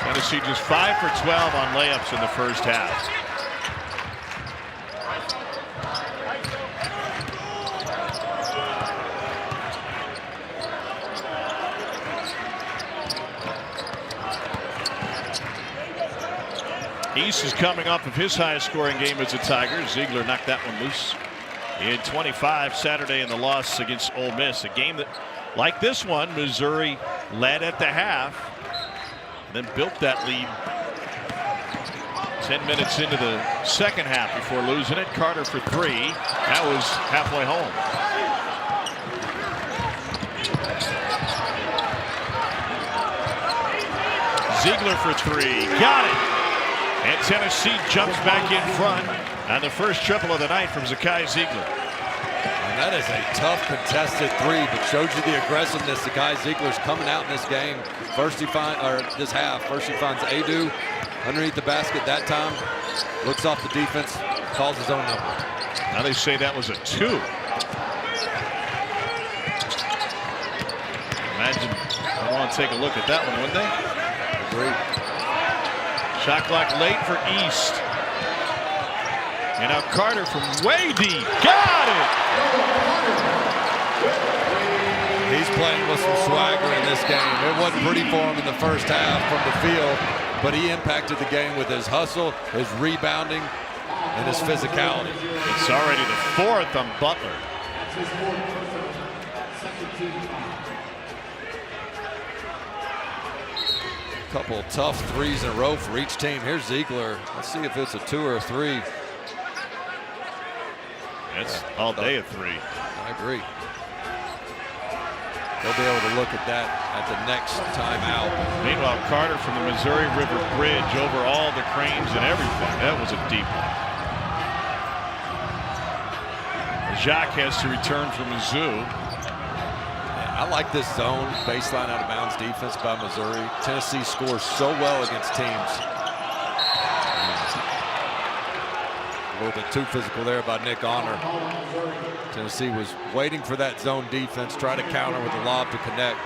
Tennessee just 5 for 12 on layups in the first half. East is coming off of his highest scoring game as a Tiger. Ziegler knocked that one loose. He had 25 Saturday in the loss against Ole Miss. A game that, like this one, Missouri led at the half, then built that lead 10 minutes into the second half before losing it. Carter for three. That was halfway home. Ziegler for three. Got it. And Tennessee jumps back in front on the first triple of the night from Zakai Ziegler. And that is a tough contested three, but shows you the aggressiveness Zakai Ziegler's coming out in this game. First he this half. First he finds Adu underneath the basket that time. Looks off the defense, calls his own number. Now they say that was a two. Imagine I want to take a look at that one, wouldn't they? Agreed. Shot clock late for East. And now Carter from way deep. Got it! He's playing with some swagger in this game. It wasn't pretty for him in the first half from the field, but he impacted the game with his hustle, his rebounding, and his physicality. It's already the fourth on Butler. Couple of tough threes in a row for each team. Here's Ziegler. Let's see if it's a two or a three. That's all day a three. I agree. They'll be able to look at that at the next timeout. Meanwhile, Carter from the Missouri River Bridge over all the cranes and everything. That was a deep one. Jacques has to return from Mizzou. I like this zone baseline out of bounds defense by Missouri. Tennessee scores so well against teams. A little bit too physical there by Nick Honor. Tennessee was waiting for that zone defense, try to counter with a lob to connect.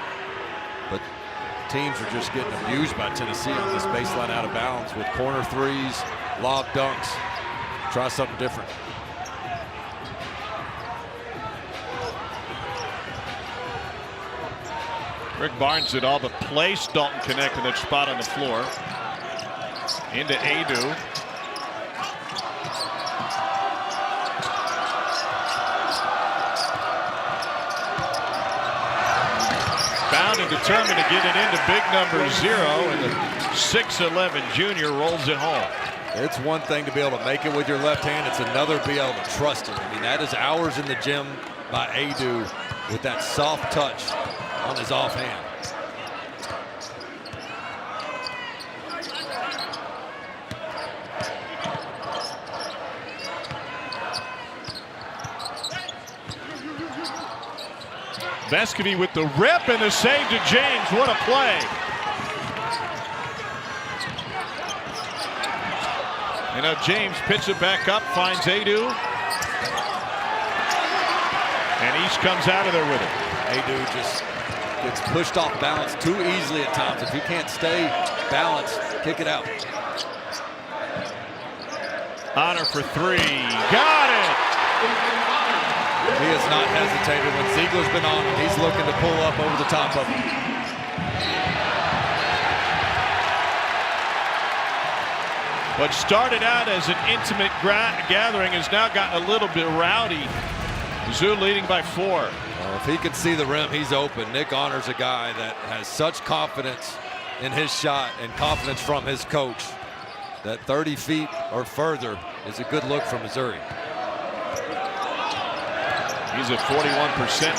But teams are just getting abused by Tennessee on this baseline out of bounds with corner threes, lob dunks. Try something different. Rick Barnes did all but place Dalton Connect in that spot on the floor. Into Adu. Bound and determined to get it into big number 0, and the 6'11" junior rolls it home. It's one thing to be able to make it with your left hand. It's another to be able to trust it. I mean, that is hours in the gym by Adu with that soft touch on his offhand. Vescovy with the rip and the save to James. What a play. And now James picks it back up, finds Adu. And East comes out of there with it. Adu just gets pushed off balance too easily at times. If he can't stay balanced, kick it out. Honor for three. Got it! He has not hesitated. When Ziegler's been on him, he's looking to pull up over the top of him. What started out as an intimate gathering has now gotten a little bit rowdy. Mizzou leading by 4. Well, if he can see the rim, he's open. Nick Honor's a guy that has such confidence in his shot and confidence from his coach that 30 feet or further is a good look for Missouri. He's at 41%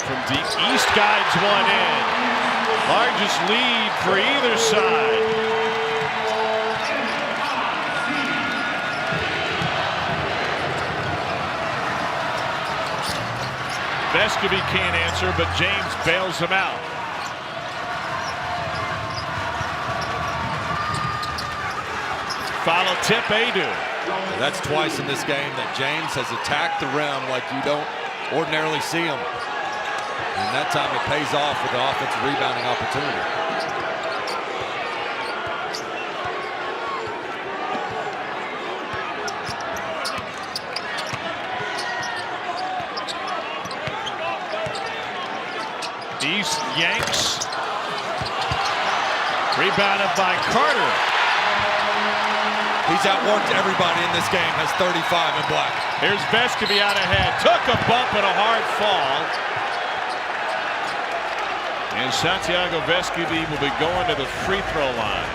from deep. East guides one in. Largest lead for either side. Vescovy can't answer, but James bails him out. Follow tip Adu. That's twice in this game that James has attacked the rim like you don't ordinarily see him. And that time it pays off with the offensive rebounding opportunity. East yanks. Rebounded by Carter. He's outworked everybody in this game, has 35 in black. Here's Vescovi out ahead. Took a bump and a hard fall. And Santiago Vescovi will be going to the free throw line.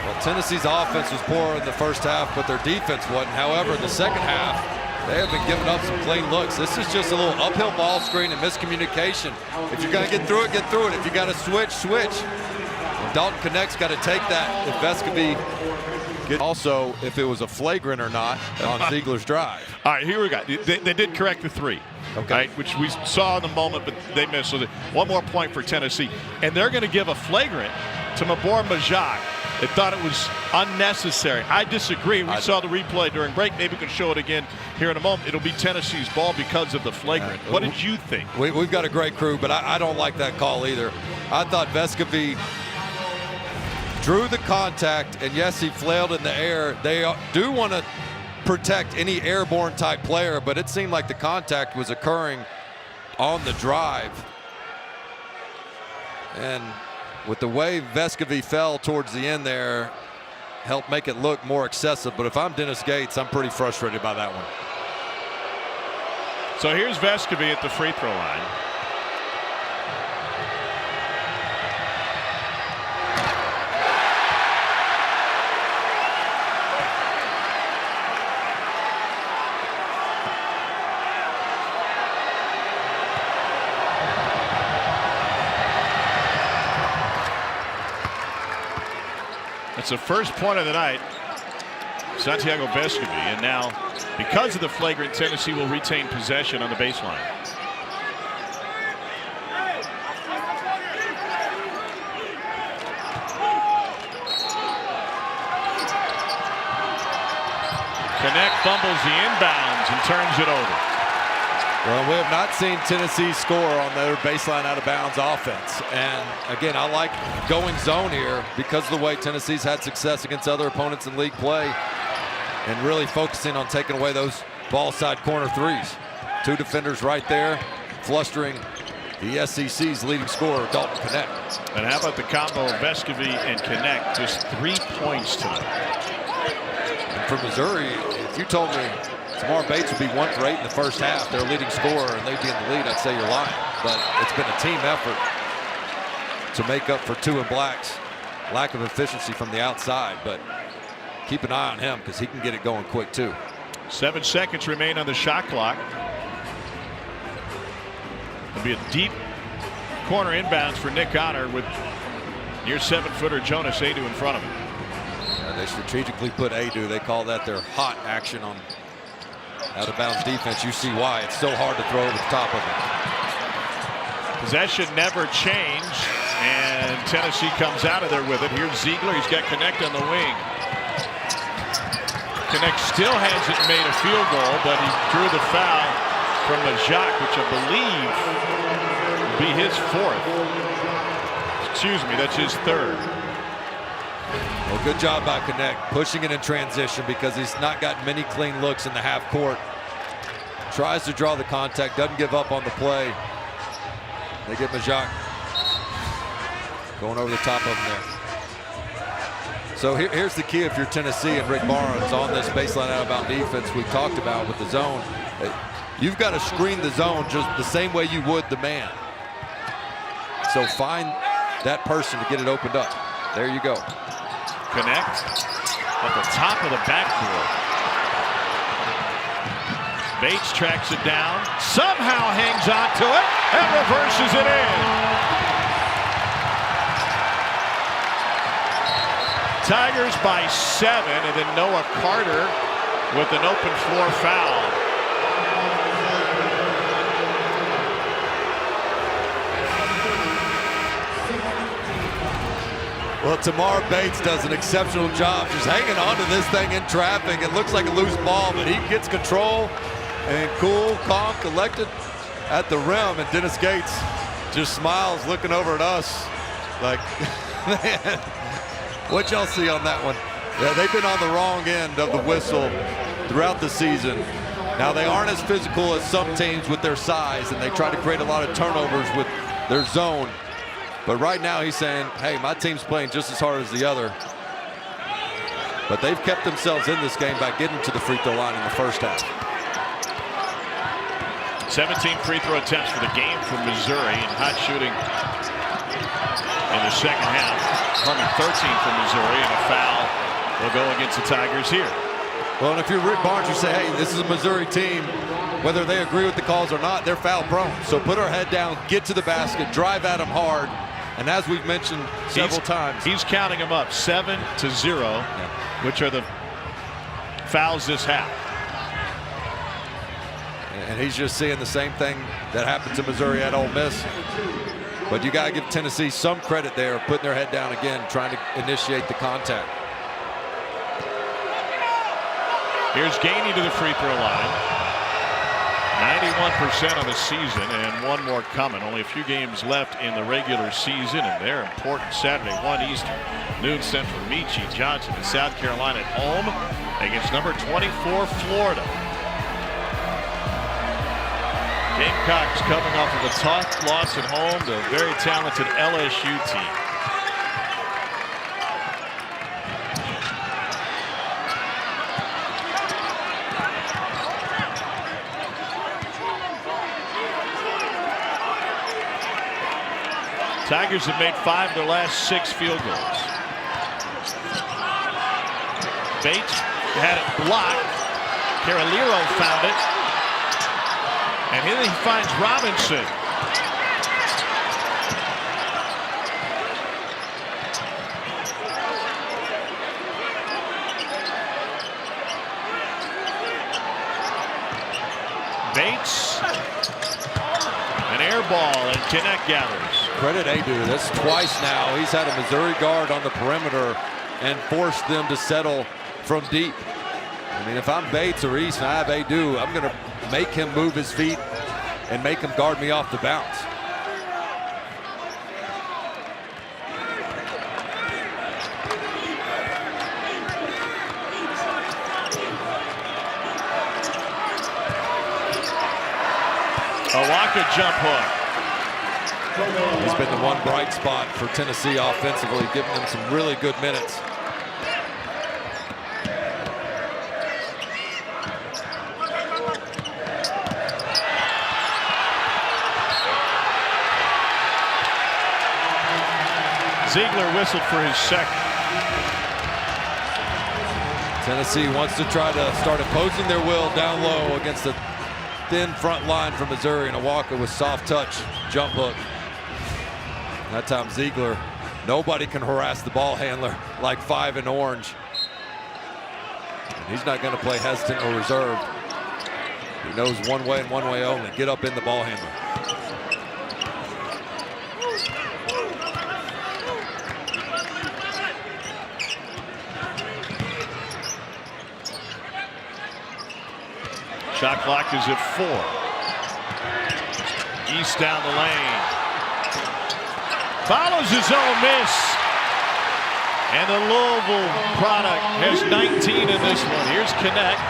Well, Tennessee's offense was poor in the first half, but their defense wasn't. However, in the second half, they have been giving up some clean looks. This is just a little uphill ball screen and miscommunication. If you're going to get through it, get through it. If you got to switch, switch. And Dalton Connect's got to take that if Vescovi also if it was a flagrant or not on Ziegler's drive. All right, here we go. They did correct the three, okay, right, which we saw in the moment, but they missed. So one more point for Tennessee. And they're going to give a flagrant to Mabor Majak. They thought it was unnecessary. I disagree. We saw the replay during break. Maybe we can show it again here in a moment. It'll be Tennessee's ball because of the flagrant. What did you think? We've got a great crew, but I don't like that call either. I thought Vescovi drew the contact, and yes, he flailed in the air. They do want to protect any airborne type player, but it seemed like the contact was occurring on the drive. And with the way Vescovi fell towards the end there, helped make it look more excessive. But if I'm Dennis Gates, I'm pretty frustrated by that one. So here's Vescovi at the free throw line. It's the first point of the night. Santiago Vescovi, and now because of the flagrant, Tennessee will retain possession on the baseline. Connect fumbles the inbounds and turns it over. Well, we have not seen Tennessee score on their baseline out of bounds offense. And again, I like going zone here because of the way Tennessee's had success against other opponents in league play and really focusing on taking away those ball side corner threes. Two defenders right there, flustering the SEC's leading scorer, Dalton Connect. And how about the combo of Vescovi and Connect? Just 3 points tonight. And for Missouri, if you told me Tamar Bates would be 1 for 8 in the first half, their leading scorer, and they'd be in the lead, I'd say you're lying. But it's been a team effort to make up for 2 in blacks. Lack of efficiency from the outside, but keep an eye on him because he can get it going quick too. 7 seconds remain on the shot clock. It'll be a deep corner inbounds for Nick Honor with near 7-footer Jonas Adu in front of him. They strategically put Adu. They call that their hot action on out of bounds defense. You see why it's so hard to throw over the top of it. Possession never change, and Tennessee comes out of there with it. Here's Ziegler. He's got Connect on the wing. Connect still hasn't made a field goal, but he drew the foul from Majak, which I believe will be his 4th. Excuse me, that's his 3rd. Well, good job by Connect, pushing it in transition because he's not gotten many clean looks in the half court. Tries to draw the contact, doesn't give up on the play. They get Majak going over the top of him there. So here's the key if you're Tennessee and Rick Barnes on this baseline out-of-bound defense we talked about with the zone. You've got to screen the zone just the same way you would the man. So find that person to get it opened up. There you go. Connect at the top of the backboard. Bates tracks it down, somehow hangs on to it, and reverses it in. Tigers by 7, and then Noah Carter with an open floor foul. Well, Tamar Bates does an exceptional job just hanging on to this thing in traffic. It looks like a loose ball, but he gets control and cool, calm, collected at the rim. And Dennis Gates just smiles looking over at us like, man, what y'all see on that one? Yeah, they've been on the wrong end of the whistle throughout the season. Now, they aren't as physical as some teams with their size, and they try to create a lot of turnovers with their zone. But right now he's saying, hey, my team's playing just as hard as the other. But they've kept themselves in this game by getting to the free throw line in the first half. 17 free throw attempts for the game for Missouri, and hot shooting in the second half. 13 for Missouri, and a foul will go against the Tigers here. Well, and if you're Rick Barnes, you say, hey, this is a Missouri team. Whether they agree with the calls or not, they're foul prone. So put our head down, get to the basket, drive at them hard. And as we've mentioned several times, he's counting them up 7-0, which are the fouls this half. And he's just seeing the same thing that happened to Missouri at Ole Miss. But you got to give Tennessee some credit there, putting their head down again, trying to initiate the contact. Here's Gainey to the free throw line. 91% on the season, and one more coming. Only a few games left in the regular season, and they're important Saturday, 1 Eastern, noon Central. Michi Johnson in South Carolina at home against number 24 Florida. Gamecocks coming off of a tough loss at home to a very talented LSU team. Tigers have made 5 of their last 6 field goals. Bates had it blocked. Carolero found it. And here he finds Robinson. Bates. An air ball, and Kinect gathers. Credit Adu. That's twice now. He's had a Missouri guard on the perimeter and forced them to settle from deep. I mean, if I'm Bates or East and I have Adu, I'm going to make him move his feet and make him guard me off the bounce. A Waka jump hook. He's been the one bright spot for Tennessee offensively, giving them some really good minutes. Ziegler whistled for his second. Tennessee wants to try to start imposing their will down low against the thin front line from Missouri, and Awaka with soft touch jump hook. That time Ziegler, nobody can harass the ball handler like 5 in orange. And he's not going to play hesitant or reserved. He knows one way and one way only. Get up in the ball handler. Shot clock is at 4. East down the lane. Follows his own miss. And the Louisville product has 19 in this one. Here's Kinect.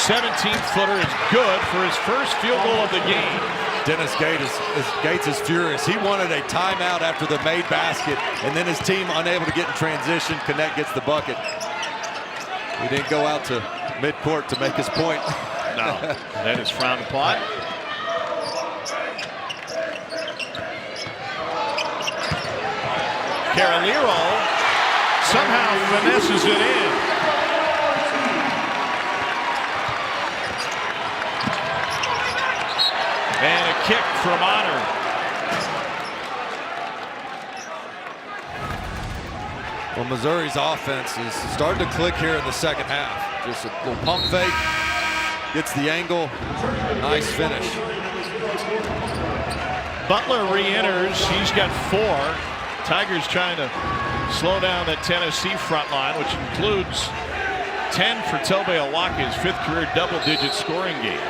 17-footer is good for his first field goal of the game. Dennis Gates is furious. He wanted a timeout after the made basket, and then his team unable to get in transition. Kinect gets the bucket. He didn't go out to midcourt to make his point. No, that is frowned upon. Carolero somehow finesses it in. And a kick from Honor. Well, Missouri's offense is starting to click here in the second half. Just a little pump fake, gets the angle, nice finish. Butler re-enters. He's got 4. Tigers trying to slow down that Tennessee front line, which includes 10 for Tobe Awaka's 5th career double-digit scoring game.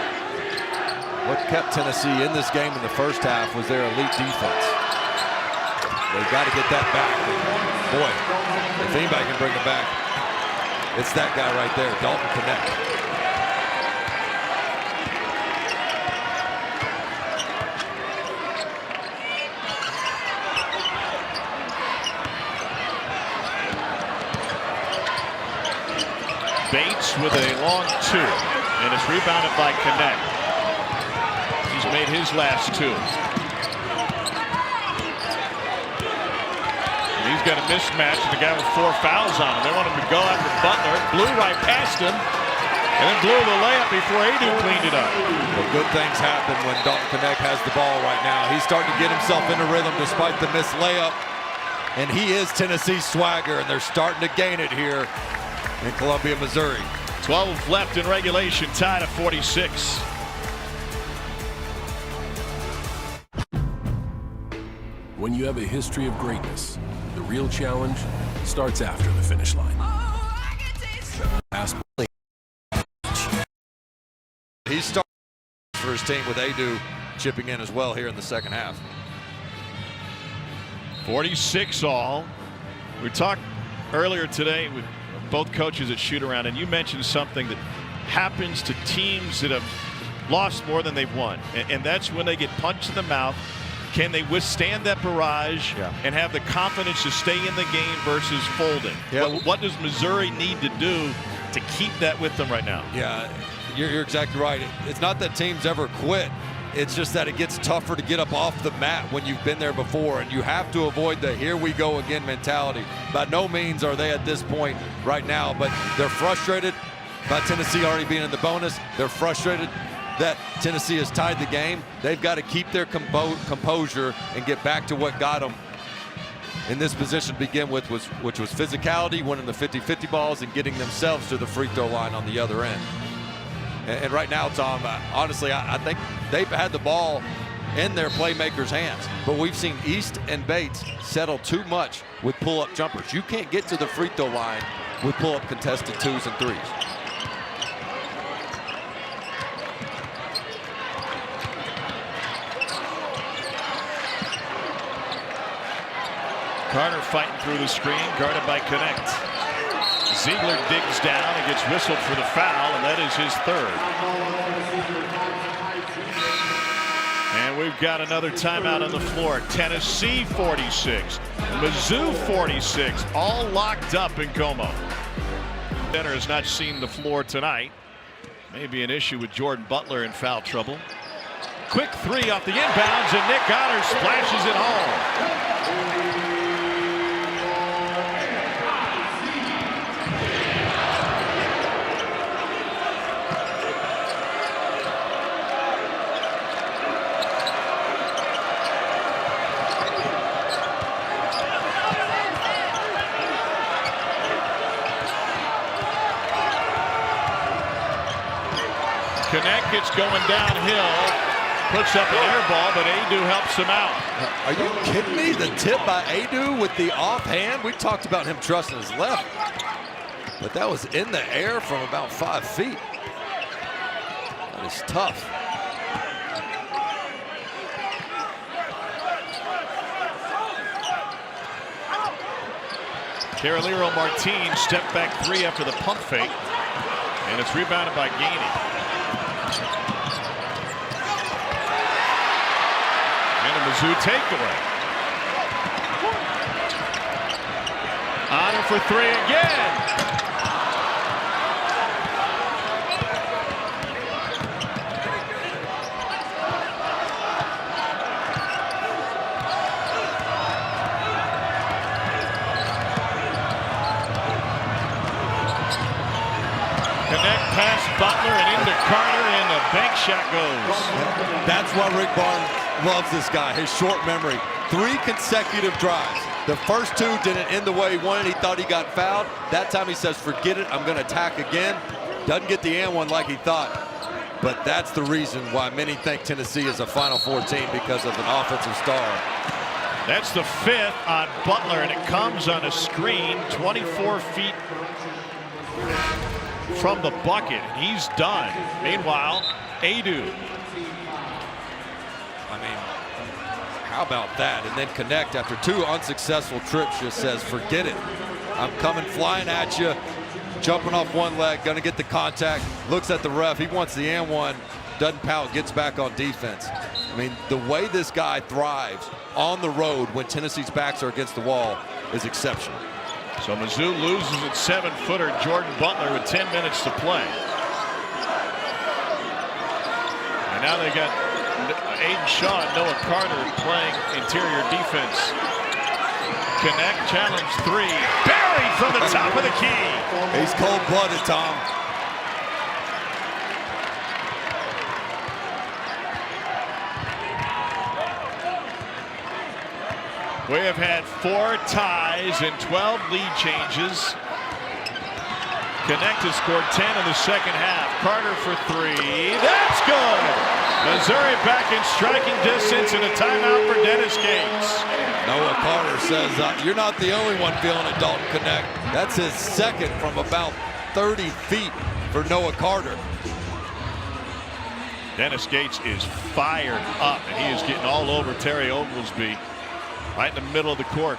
What kept Tennessee in this game in the first half was their elite defense. They've got to get that back. Boy, if anybody can bring it back, it's that guy right there, Dalton Connect. Bates with a long 2, and it's rebounded by Connect. He's made his last 2. And he's got a mismatch, and the guy with 4 fouls on him. They want him to go after Butler. Blew right past him, and then blew the layup before Adu cleaned it up. Well, good things happen when Dalton Connect has the ball right now. He's starting to get himself into rhythm despite the missed layup. And he is Tennessee's swagger, and they're starting to gain it here in Columbia, Missouri. 12 left in regulation, tied at 46. When you have a history of greatness, the real challenge starts after the finish line. He's starting for his team with Adu chipping in as well here in the second half. 46 all. We talked earlier today with both coaches at shoot around, and you mentioned something that happens to teams that have lost more than they've won, and that's when they get punched in the mouth. Can they withstand that barrage and have the confidence to stay in the game versus folding? Yeah. What does Missouri need to do to keep that with them right now? Yeah, you're exactly right. It's not that teams ever quit. It's just that it gets tougher to get up off the mat when you've been there before, and you have to avoid the here we go again mentality. By no means are they at this point right now, but they're frustrated by Tennessee already being in the bonus. They're frustrated that Tennessee has tied the game. They've got to keep their composure and get back to what got them in this position to begin with, which was physicality, winning the 50-50 balls, and getting themselves to the free throw line on the other end. And right now, Tom, honestly, I think they've had the ball in their playmakers' hands. But we've seen East and Bates settle too much with pull-up jumpers. You can't get to the free throw line with pull-up contested 2s and 3s. Carter fighting through the screen, guarded by Connect. Ziegler digs down and gets whistled for the foul, and that is his 3rd. And we've got another timeout on the floor. Tennessee 46, Mizzou 46, all locked up in Como. Center has not seen the floor tonight. Maybe an issue with Jordan Butler in foul trouble. Quick 3 off the inbounds, and Nick Goddard splashes it home. Connect gets going downhill, puts up an air ball, but Adu helps him out. Are you kidding me? The tip by Adu with the offhand. We talked about him trusting his left, but that was in the air from about 5 feet. That is tough. Carolero Martin step back 3 after the pump fake, and it's rebounded by Gainey. And a Mizzou takeaway. Honor for 3 again. Connect past Butler and into Carter, and the bank shot goes. That's why Rick Barnes loves this guy, his short memory. 3 consecutive drives. The first 2 didn't end the way he wanted. He thought he got fouled. That time he says, forget it, I'm going to attack again. Doesn't get the and one like he thought. But that's the reason why many think Tennessee is a Final Four team, because of an offensive star That's the 5th on Butler, and it comes on a screen 24 feet from the bucket. He's done. Meanwhile, Adu. I mean, how about that? And then Connect, after 2 unsuccessful trips, just says, forget it. I'm coming flying at you, jumping off one leg, going to get the contact, looks at the ref. He wants the and one, doesn't pout, gets back on defense. I mean, the way this guy thrives on the road when Tennessee's backs are against the wall is exceptional. So Mizzou loses its 7-footer Jordan Butler with 10 minutes to play. And now they got Aiden Shaw and Noah Carter playing interior defense. Connect, challenge 3, buried from the top of the key. He's cold-blooded, Tom. We have had 4 ties and 12 lead changes. Connect has scored 10 in the second half. Carter for 3. That's good. Missouri back in striking distance and a timeout for Dennis Gates. Noah Carter says, you're not the only one feeling it, Dalton Connect. That's his second from about 30 feet for Noah Carter. Dennis Gates is fired up, and he is getting all over Terry Oglesby right in the middle of the court.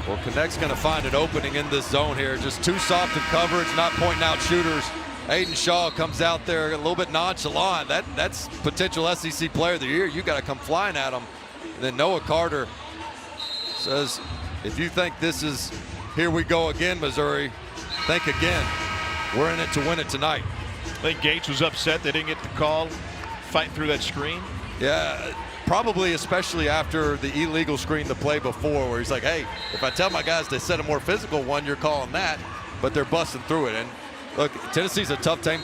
Well, Connect's going to find an opening in this zone here. Just too soft in coverage, not pointing out shooters. Aiden Shaw comes out there a little bit nonchalant. That's potential SEC player of the year. You got to come flying at him. And then Noah Carter says, if you think this is here we go again, Missouri, think again. We're in it to win it tonight. I think Gates was upset they didn't get the call fighting through that screen. Yeah, probably especially after the illegal screen the play before, where he's like, hey, if I tell my guys to set a more physical one, you're calling that, but they're busting through it. And look, Tennessee's a tough team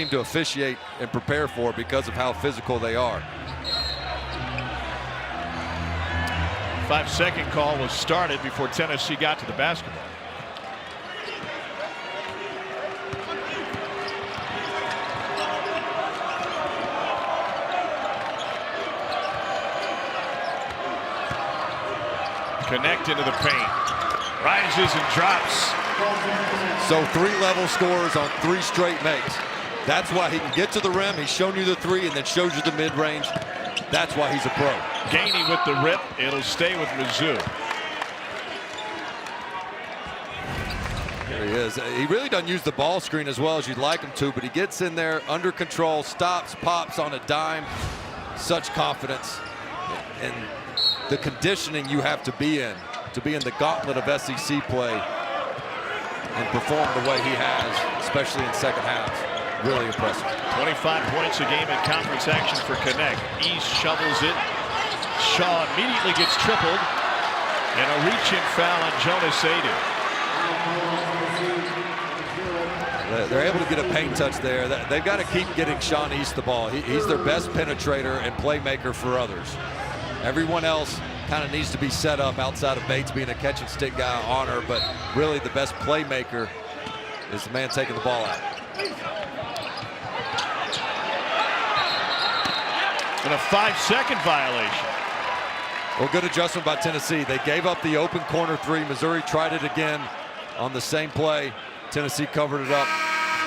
to officiate and prepare for because of how physical they are. 5-second call was started before Tennessee got to the basketball. Connect into the paint. Rises and drops. So 3 level scores on 3 straight makes. That's why he can get to the rim. He's shown you the 3 and then shows you the mid-range. That's why he's a pro. Gainey with the rip. It'll stay with Mizzou. There he is. He really doesn't use the ball screen as well as you'd like him to, but he gets in there under control, stops, pops on a dime. Such confidence. And the conditioning you have to be in the gauntlet of SEC play and perform the way he has, especially in second halves. Really impressive. 25 points a game in conference action for Connect. East shovels it. Shaw immediately gets tripled. And a reach-in foul on Jonas Adu. They're able to get a paint touch there. They've got to keep getting Sean East the ball. He's their best penetrator and playmaker for others. Everyone else kind of needs to be set up outside of Bates being a catch and stick guy on her, but really the best playmaker is the man taking the ball out. And a 5-second violation. Well, good adjustment by Tennessee. They gave up the open corner 3. Missouri tried it again on the same play. Tennessee covered it up,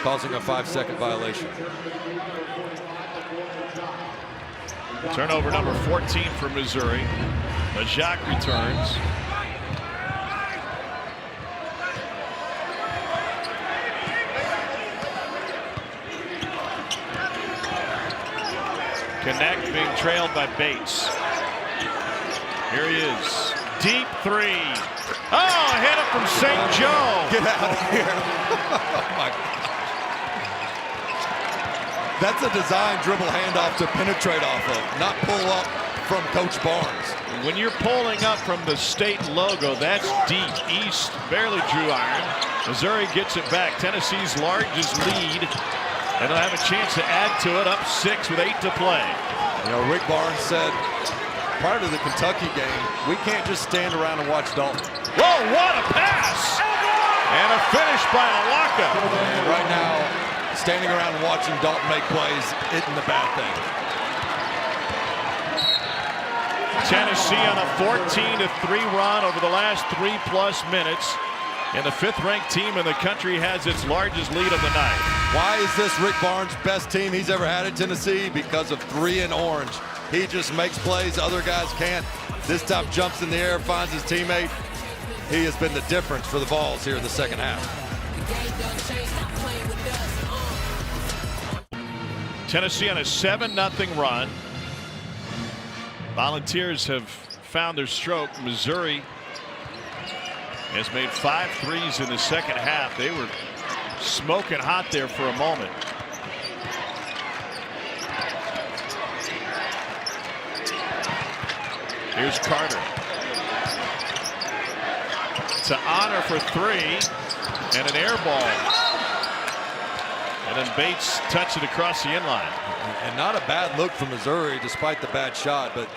causing a 5-second violation. Turnover number 14 for Missouri. Jacques returns. Connect being trailed by Bates. Here he is. Deep 3. Oh, hit it from St. Joe. Get out of here. Oh my God. That's a design dribble handoff to penetrate off of, not pull up from Coach Barnes. When you're pulling up from the state logo, that's deep. East barely drew iron. Missouri gets it back. Tennessee's largest lead. And they'll have a chance to add to it, up 6 with 8 to play. You know, Rick Barnes said prior to the Kentucky game, we can't just stand around and watch Dalton. Whoa, what a pass! And a finish by Alaka. And right now, standing around and watching Dalton make plays isn't a bad thing. Tennessee on a 14-3 run over the last 3+ minutes. And the 5th-ranked team in the country has its largest lead of the night. Why is this Rick Barnes' best team he's ever had at Tennessee? Because of 3 in orange. He just makes plays other guys can't. This time jumps in the air, finds his teammate. He has been the difference for the Vols here in the second half. Tennessee on a 7-0 run. Volunteers have found their stroke. Missouri has made 5 threes in the second half. They were smoking hot there for a moment. Here's Carter. It's an honor for 3 and an air ball. And then Bates touched it across the inline. And not a bad look from Missouri despite the bad shot. But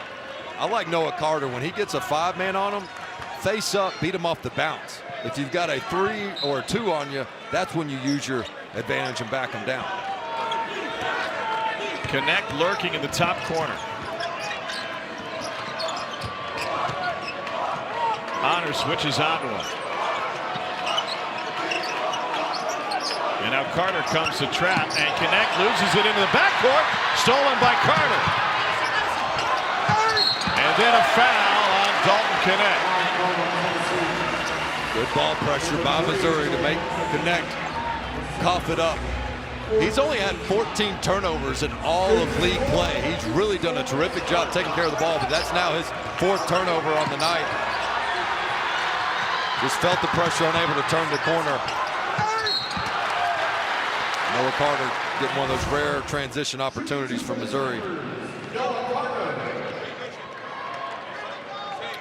I like Noah Carter. When he gets a 5-man on him, face up, beat him off the bounce. If you've got a 3 or a 2 on you, that's when you use your advantage and back him down. Connect lurking in the top corner. Honor switches onto him. And now Carter comes to trap, and Connect loses it into the backcourt. Stolen by Carter. And then a foul on Dalton Connect. Good ball pressure by Missouri to make Connect cough it up. He's only had 14 turnovers in all of league play. He's really done a terrific job taking care of the ball, but that's now his 4th turnover on the night. Just felt the pressure, unable to turn the corner. Noah Carter getting one of those rare transition opportunities from Missouri.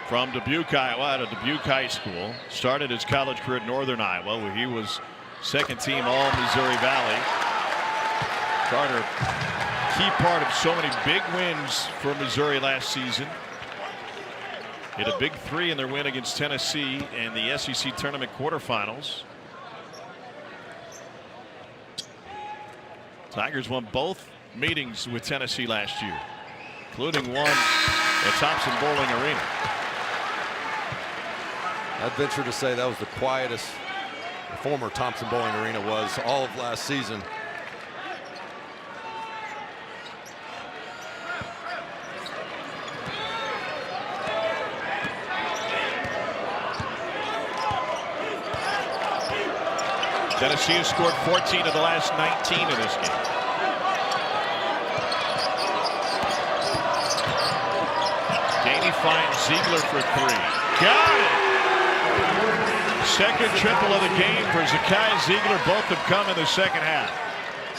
From Dubuque, Iowa, out of Dubuque High School. Started his college career at Northern Iowa, where he was 2nd team All-Missouri Valley. Carter, key part of so many big wins for Missouri last season. Hit a big 3 in their win against Tennessee in the SEC tournament quarterfinals. Tigers won both meetings with Tennessee last year, including one at Thompson Bowling Arena. I'd venture to say that was the quietest the former Thompson Bowling Arena was all of last season. Tennessee has scored 14 of the last 19 in this game. Gainey finds Ziegler for 3. Got it! 2nd triple of the game for Zakai Ziegler. Both have come in the second half.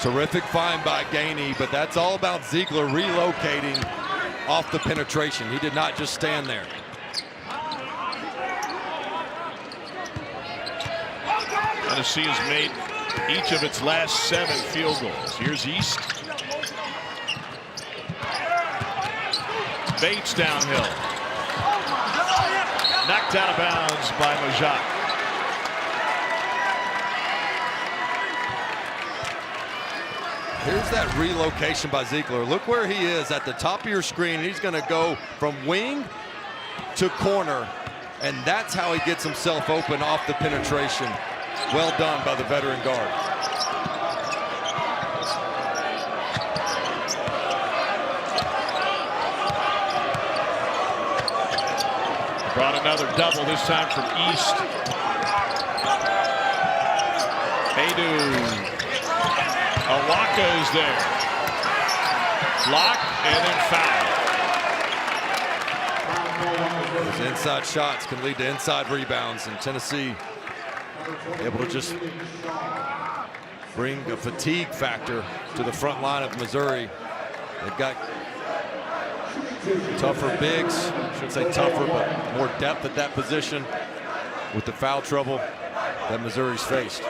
Terrific find by Gainey, but that's all about Ziegler relocating off the penetration. He did not just stand there. Tennessee has made each of its last 7 field goals. Here's East. Bates downhill. Knocked out of bounds by Majak. Here's that relocation by Ziegler. Look where he is at the top of your screen. He's going to go from wing to corner, and that's how he gets himself open off the penetration. Well done by the veteran guard. Brought another double, this time from East. Haydu. Awaka is there. Block and then foul. Those inside shots can lead to inside rebounds, and Tennessee able to just bring a fatigue factor to the front line of Missouri. They've got tougher bigs, I shouldn't say tougher, but more depth at that position with the foul trouble that Missouri's faced.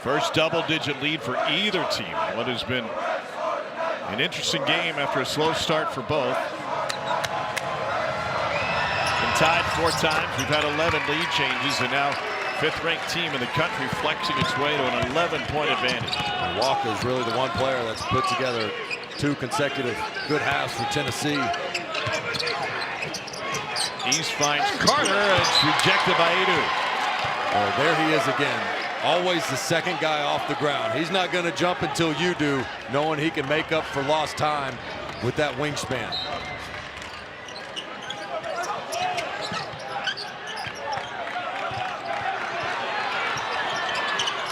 First double-digit lead for either team. What has been an interesting game after a slow start for both. Been tied 4 times. We've had 11 lead changes, and now fifth-ranked team in the country flexing its way to an 11-point advantage. Walker is really the one player that's put together 2 consecutive good halves for Tennessee. East finds Carter, and it's rejected by Adu. Well, there he is again. Always the second guy off the ground. He's not going to jump until you do, knowing he can make up for lost time with that wingspan.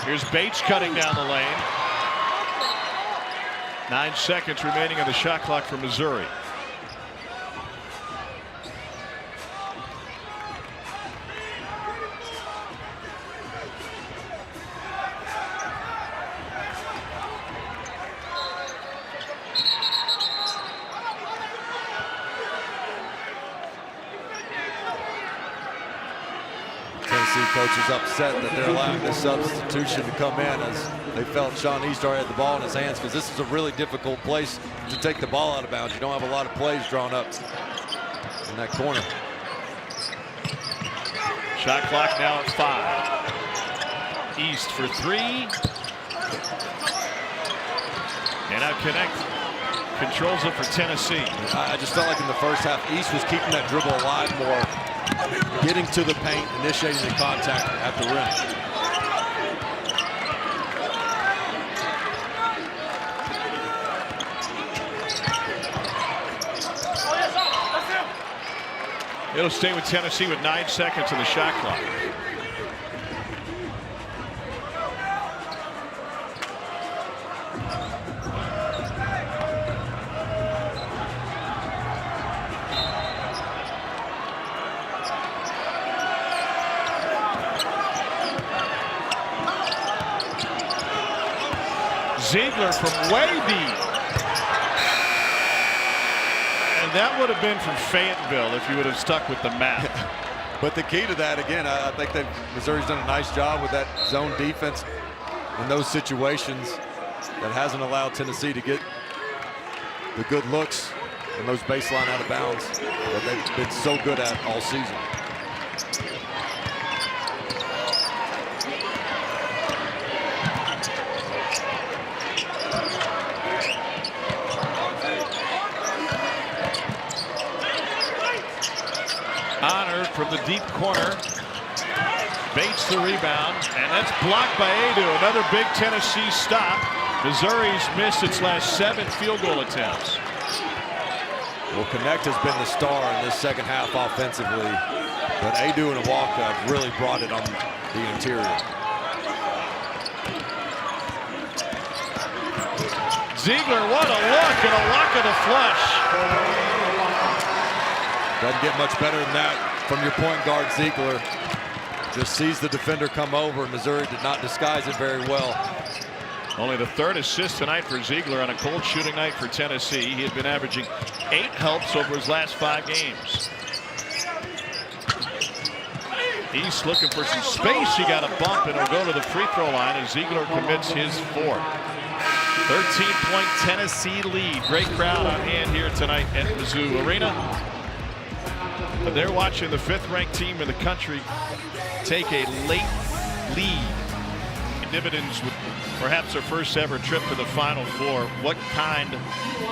Here's Bates cutting down the lane. 9 seconds remaining on the shot clock for Missouri. Coach is upset that they're allowing this substitution to come in, as they felt Sean East already had the ball in his hands, because this is a really difficult place to take the ball out of bounds. You don't have a lot of plays drawn up in that corner. Shot clock now at 5. East for 3. And now Connect controls it for Tennessee. I just felt like in the first half, East was keeping that dribble alive more, getting to the paint, initiating the contact at the rim. It'll stay with Tennessee with 9 seconds on the shot clock. Ziegler from way deep. And that would have been from Fayetteville if you would have stuck with the map. But the key to that, again, I think that Missouri's done a nice job with that zone defense in those situations that hasn't allowed Tennessee to get the good looks and those baseline out of bounds that they've been so good at all season. Honor from the deep corner. Bates the rebound, and that's blocked by Adu. Another big Tennessee stop. Missouri's missed its last 7 field goal attempts. Well, Connect has been the star in this second half offensively, but Adu and Walker have really brought it on the interior. Ziegler, what a look, and a lock of the flush. Doesn't get much better than that from your point guard, Ziegler. Just sees the defender come over. Missouri did not disguise it very well. Only the 3rd assist tonight for Ziegler on a cold shooting night for Tennessee. He had been averaging 8 helps over his last 5 games. East looking for some space. He got a bump, and he'll go to the free throw line as Ziegler commits his 4th. 13-point Tennessee lead. Great crowd on hand here tonight at Mizzou Arena. But they're watching the 5th-ranked team in the country take a late lead. Dividends with perhaps their first ever trip to the Final Four. What kind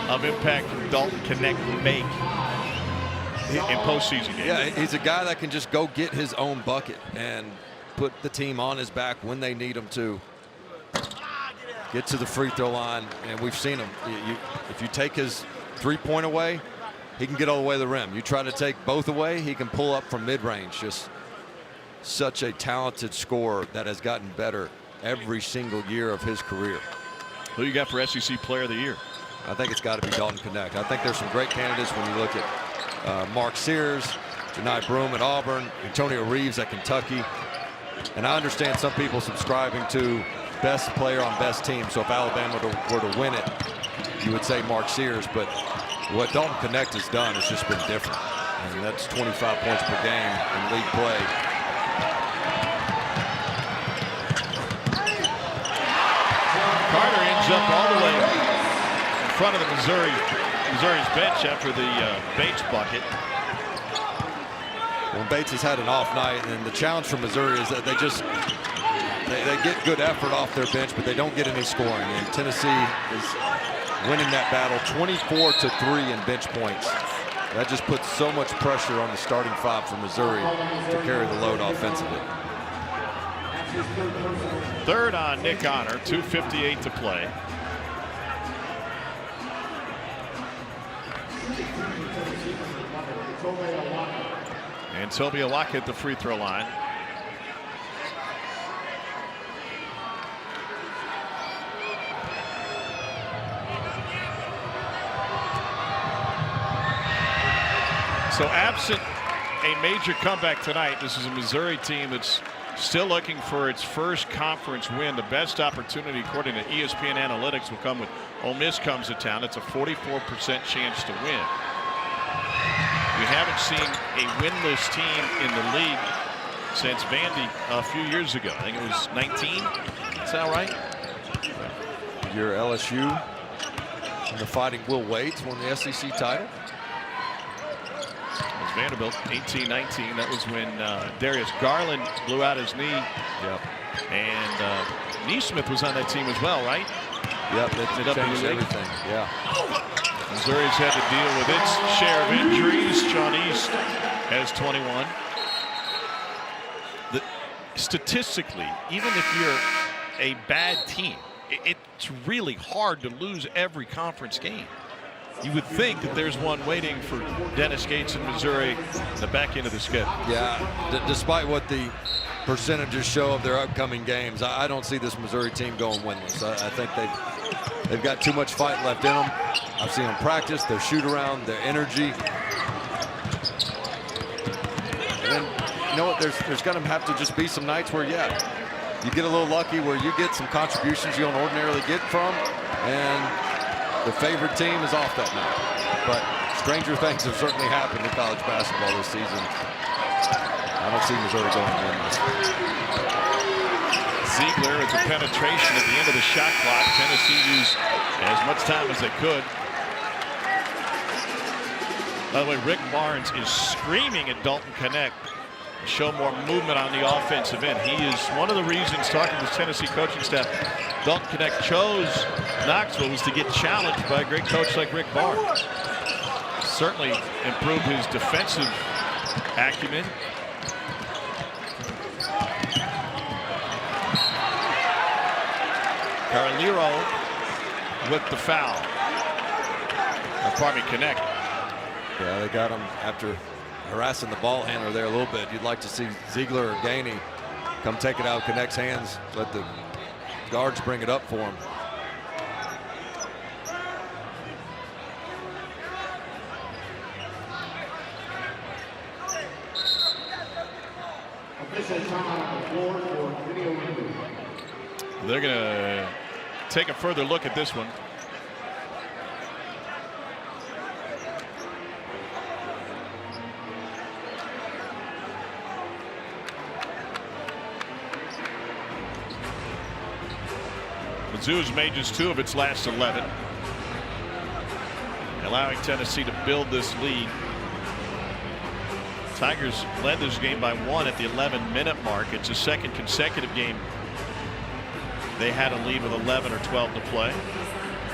of impact can Dalton Connect make in postseason games? Yeah, he's a guy that can just go get his own bucket and put the team on his back when they need him to. Get to the free throw line, and we've seen him. If you take his 3-point away, he can get all the way to the rim. You try to take both away, he can pull up from mid-range. Just such a talented scorer that has gotten better every single year of his career. Who you got for SEC Player of the Year? I think it's got to be Dalton Connect. I think there's some great candidates when you look at Mark Sears, Janai Broome at Auburn, Antonio Reeves at Kentucky. And I understand some people subscribing to best player on best team. So if Alabama were to win it, you would say Mark Sears. But what Dalton Connect has done has just been different. And that's 25 points per game in league play. Carter ends up all the way in front of the Missouri's bench after the Bates bucket. when Bates has had an off night, and the challenge for Missouri is that they get good effort off their bench, but they don't get any scoring. And Tennessee is winning that battle 24-3 in bench points. That just puts so much pressure on the starting five for Missouri to carry the load offensively. Third on Nick Honor, 2:58 to play. And Toby Awaka at the free throw line. So absent a major comeback tonight, this is a Missouri team that's still looking for its first conference win. The best opportunity, according to ESPN Analytics, will come when Ole Miss comes to town. It's a 44% chance to win. We haven't seen a winless team in the league since Vandy a few years ago. I think it was 19. Is that right? Your LSU and the Fighting Will Wade's won the SEC title. It was Vanderbilt, 18-19. That was when Darius Garland blew out his knee. Yep. And Neesmith was on that team as well, right? Yep, that changed everything. Yeah. Missouri's had to deal with its share of injuries. Sean East has 21. Statistically, even if you're a bad team, it's really hard to lose every conference game. You would think that there's one waiting for Dennis Gates in Missouri in the back end of the schedule. Yeah, despite what the percentages show of their upcoming games, I don't see this Missouri team going winless. I think they've got too much fight left in them. I've seen them practice, their shoot around, their energy. And then, you know what, there's going to have to just be some nights where, yeah, you get a little lucky where you get some contributions you don't ordinarily get from, and the favorite team is off that night. But stranger things have certainly happened in college basketball this season. I don't see Missouri going to win this. Ziegler at the penetration at the end of the shot clock. Tennessee used as much time as they could. By the way, Rick Barnes is screaming at Dalton Knecht to show more movement on the offensive end. He is one of the reasons, talking to the Tennessee coaching staff, Dalton Knecht chose Knoxville was to get challenged by a great coach like Rick Barnes. Certainly improved his defensive acumen. Carlero with the foul. Pardon me, Knecht. Yeah, they got him after harassing the ball handler there a little bit. You'd like to see Ziegler or Gainey come take it out of Knecht's hands, let the guards bring it up for him. They're going to take a further look at this one. Mizzou has made just 2 of its last 11, allowing Tennessee to build this lead. Tigers led this game by 1 at the 11-minute mark. It's a second consecutive game they had a lead with 11 or 12 to play.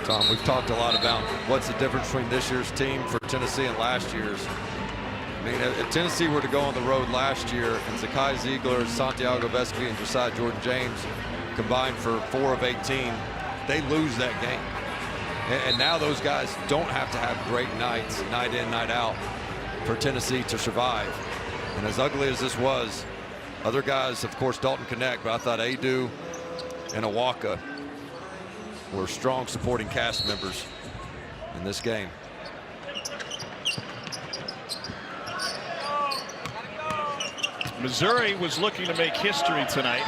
Tom, we've talked a lot about what's the difference between this year's team for Tennessee and last year's. I mean, if Tennessee were to go on the road last year and Zakai Ziegler, Santiago Vescovi, and Josiah Jordan-James combined for 4 of 18, they lose that game. And now those guys don't have to have great nights, night in, night out, for Tennessee to survive. And as ugly as this was, other guys, of course, Dalton Knecht, but I thought Adu and Awaka were strong supporting cast members in this game. Missouri was looking to make history tonight,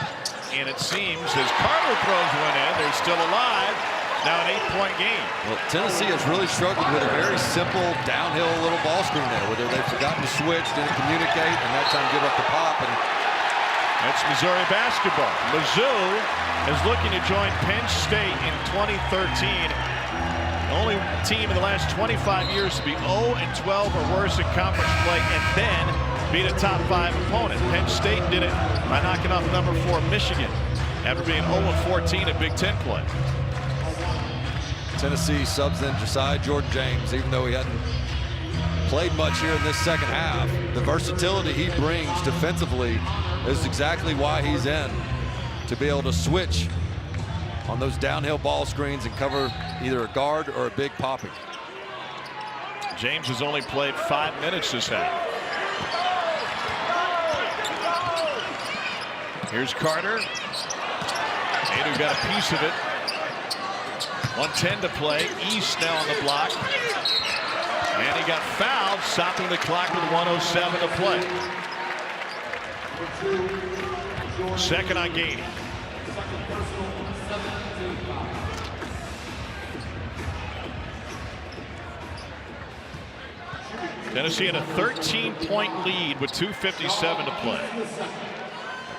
and it seems as Carter throws one in, they're still alive. Now an 8-point game. Well, Tennessee has really struggled with a very simple downhill little ball screen there, whether they've forgotten to switch, didn't communicate, and that time give up the pop. And that's Missouri basketball. Mizzou is looking to join Penn State in 2013. The only team in the last 25 years to be 0-12 or worse in conference play, and then beat a top 5 opponent. Penn State did it by knocking off number 4 Michigan after being 0-14 in Big Ten play. Tennessee subs in Josiah Jordan-James, even though he hadn't played much here in this second half. The versatility he brings defensively is exactly why he's in, to be able to switch on those downhill ball screens and cover either a guard or a big popping. James has only played 5 minutes this half. Here's Carter. Adu got a piece of it. 1:10 to play. East now on the block. And he got fouled, stopping the clock with 1:07 to play. Second on Gainey. Tennessee had a 13-point lead with 2:57 to play.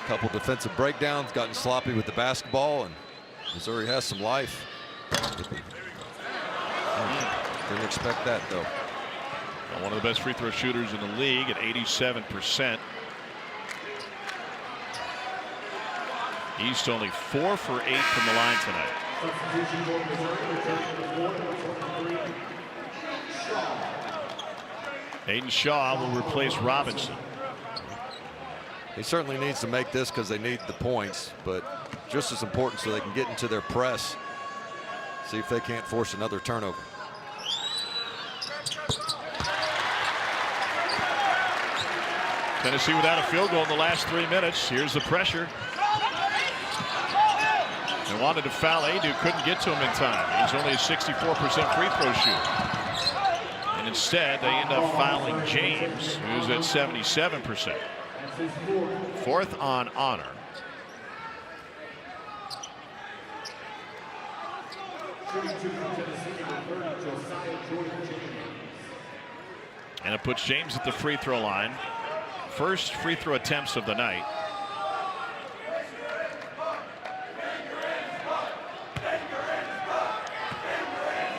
A couple defensive breakdowns, gotten sloppy with the basketball, and Missouri has some life. Didn't expect that, though. One of the best free throw shooters in the league at 87%. East only 4 for 8 from the line tonight. Aiden Shaw will replace Robinson. He certainly needs to make this because they need the points, but just as important so they can get into their press, see if they can't force another turnover. Tennessee without a field goal in the last 3 minutes. Here's the pressure. They wanted to foul Adu, couldn't get to him in time. He's only a 64% free throw shooter. And instead, they end up fouling James, who's at 77%. Fourth on Honor. And it puts James at the free throw line. First free throw attempts of the night.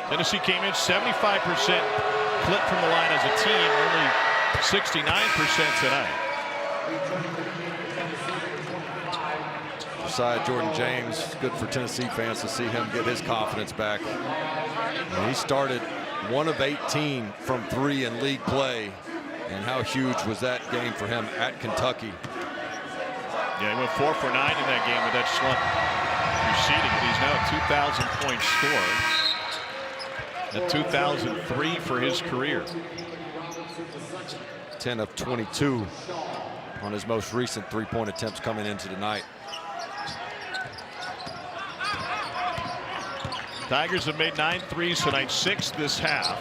Tennessee came in 75% clip from the line as a team, only 69% tonight. Josiah Jordan-James, good for Tennessee fans to see him get his confidence back. And he started 1 of 18 from 3 in league play. And how huge was that game for him at Kentucky? Yeah, he went 4 for 9 in that game with that slump preceding it. He's now a 2,000-point scorer. At 2003 for his career. 10 of 22 on his most recent 3-point attempts coming into tonight. Tigers have made 9 threes tonight, 6 this half.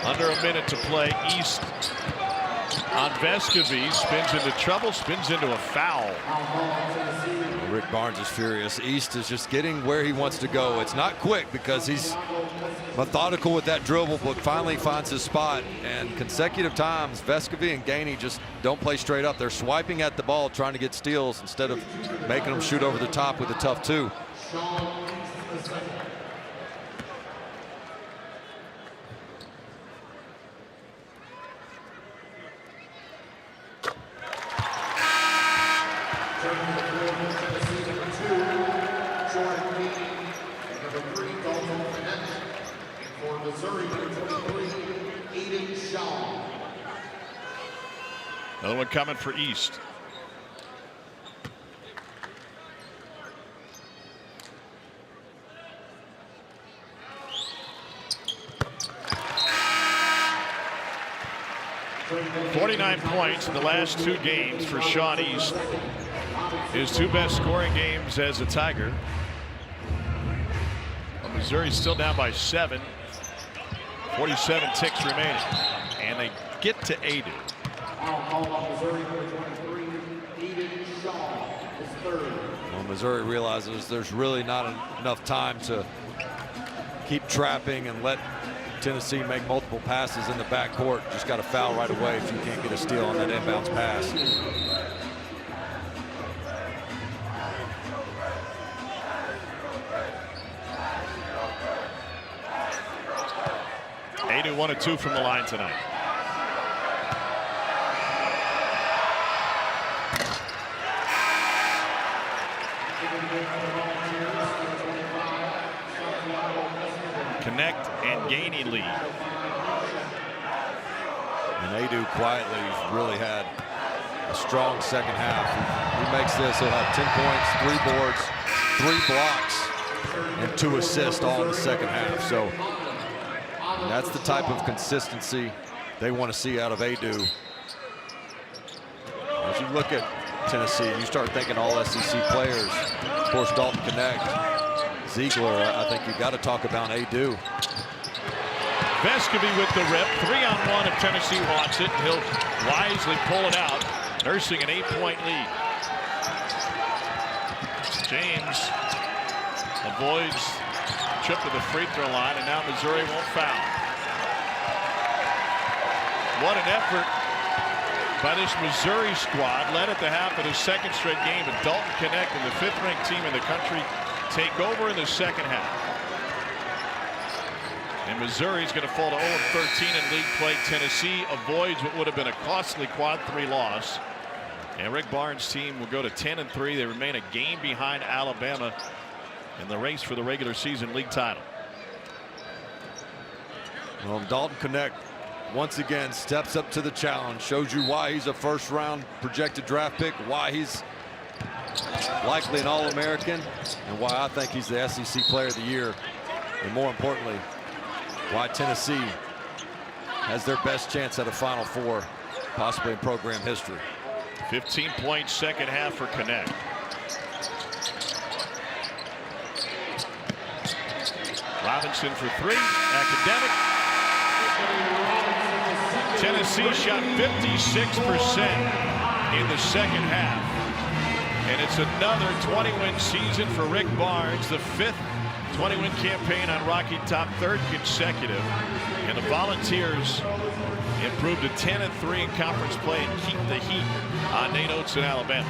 Under a minute to play. East on Vescovy, spins into trouble, spins into a foul. Rick Barnes is furious. East is just getting where he wants to go. It's not quick because he's methodical with that dribble, but finally finds his spot. And consecutive times, Vescovy and Gainey just don't play straight up. They're swiping at the ball, trying to get steals instead of making them shoot over the top with a tough 2. Another one coming for East. .49 points in the last 2 games for Sean East. His 2 best scoring games as a Tiger. Well, Missouri's still down by 7. 47 ticks remaining. And they get to Adu. Well, Missouri realizes there's really not enough time to keep trapping and let Tennessee make multiple passes in the backcourt. Just got to foul right away if you can't get a steal on that inbounds pass. Adu 1 of 2 from the line tonight. Connect and gaining lead. And Adu quietly really had a strong second half. He makes this, he'll have 10 points, 3 boards, 3 blocks, and 2 assists all in the second half. So that's the type of consistency they want to see out of Adu. As you look at Tennessee, you start thinking all SEC players. Of course, Dalton Connect, Ziegler, I think you've got to talk about Adu. Vescovi with the rip. 3-on-1 if Tennessee wants it. He'll wisely pull it out, nursing an 8-point lead. James avoids trip to the free throw line, and now Missouri won't foul. What an effort by this Missouri squad, led at the half of the second straight game, but Dalton Connect and the 5th-ranked team in the country take over in the second half. And Missouri's going to fall to 0-13 in league play. Tennessee avoids what would have been a costly quad 3 loss. And Rick Barnes' team will go to 10-3. They remain a game behind Alabama in the race for the regular season league title. Well, Dalton Connect once again steps up to the challenge, shows you why he's a first-round projected draft pick, why he's likely an All-American, and why I think he's the SEC Player of the Year, and more importantly, why Tennessee has their best chance at a Final Four, possibly in program history. 15-point second half for Connect. Robinson for 3. Academic. Tennessee shot 56% in the second half. And it's another 20-win season for Rick Barnes, the 5th 20-win campaign on Rocky Top, 3rd consecutive. And the Volunteers improved to 10-3 in conference play and keep the heat on Nate Oates in Alabama.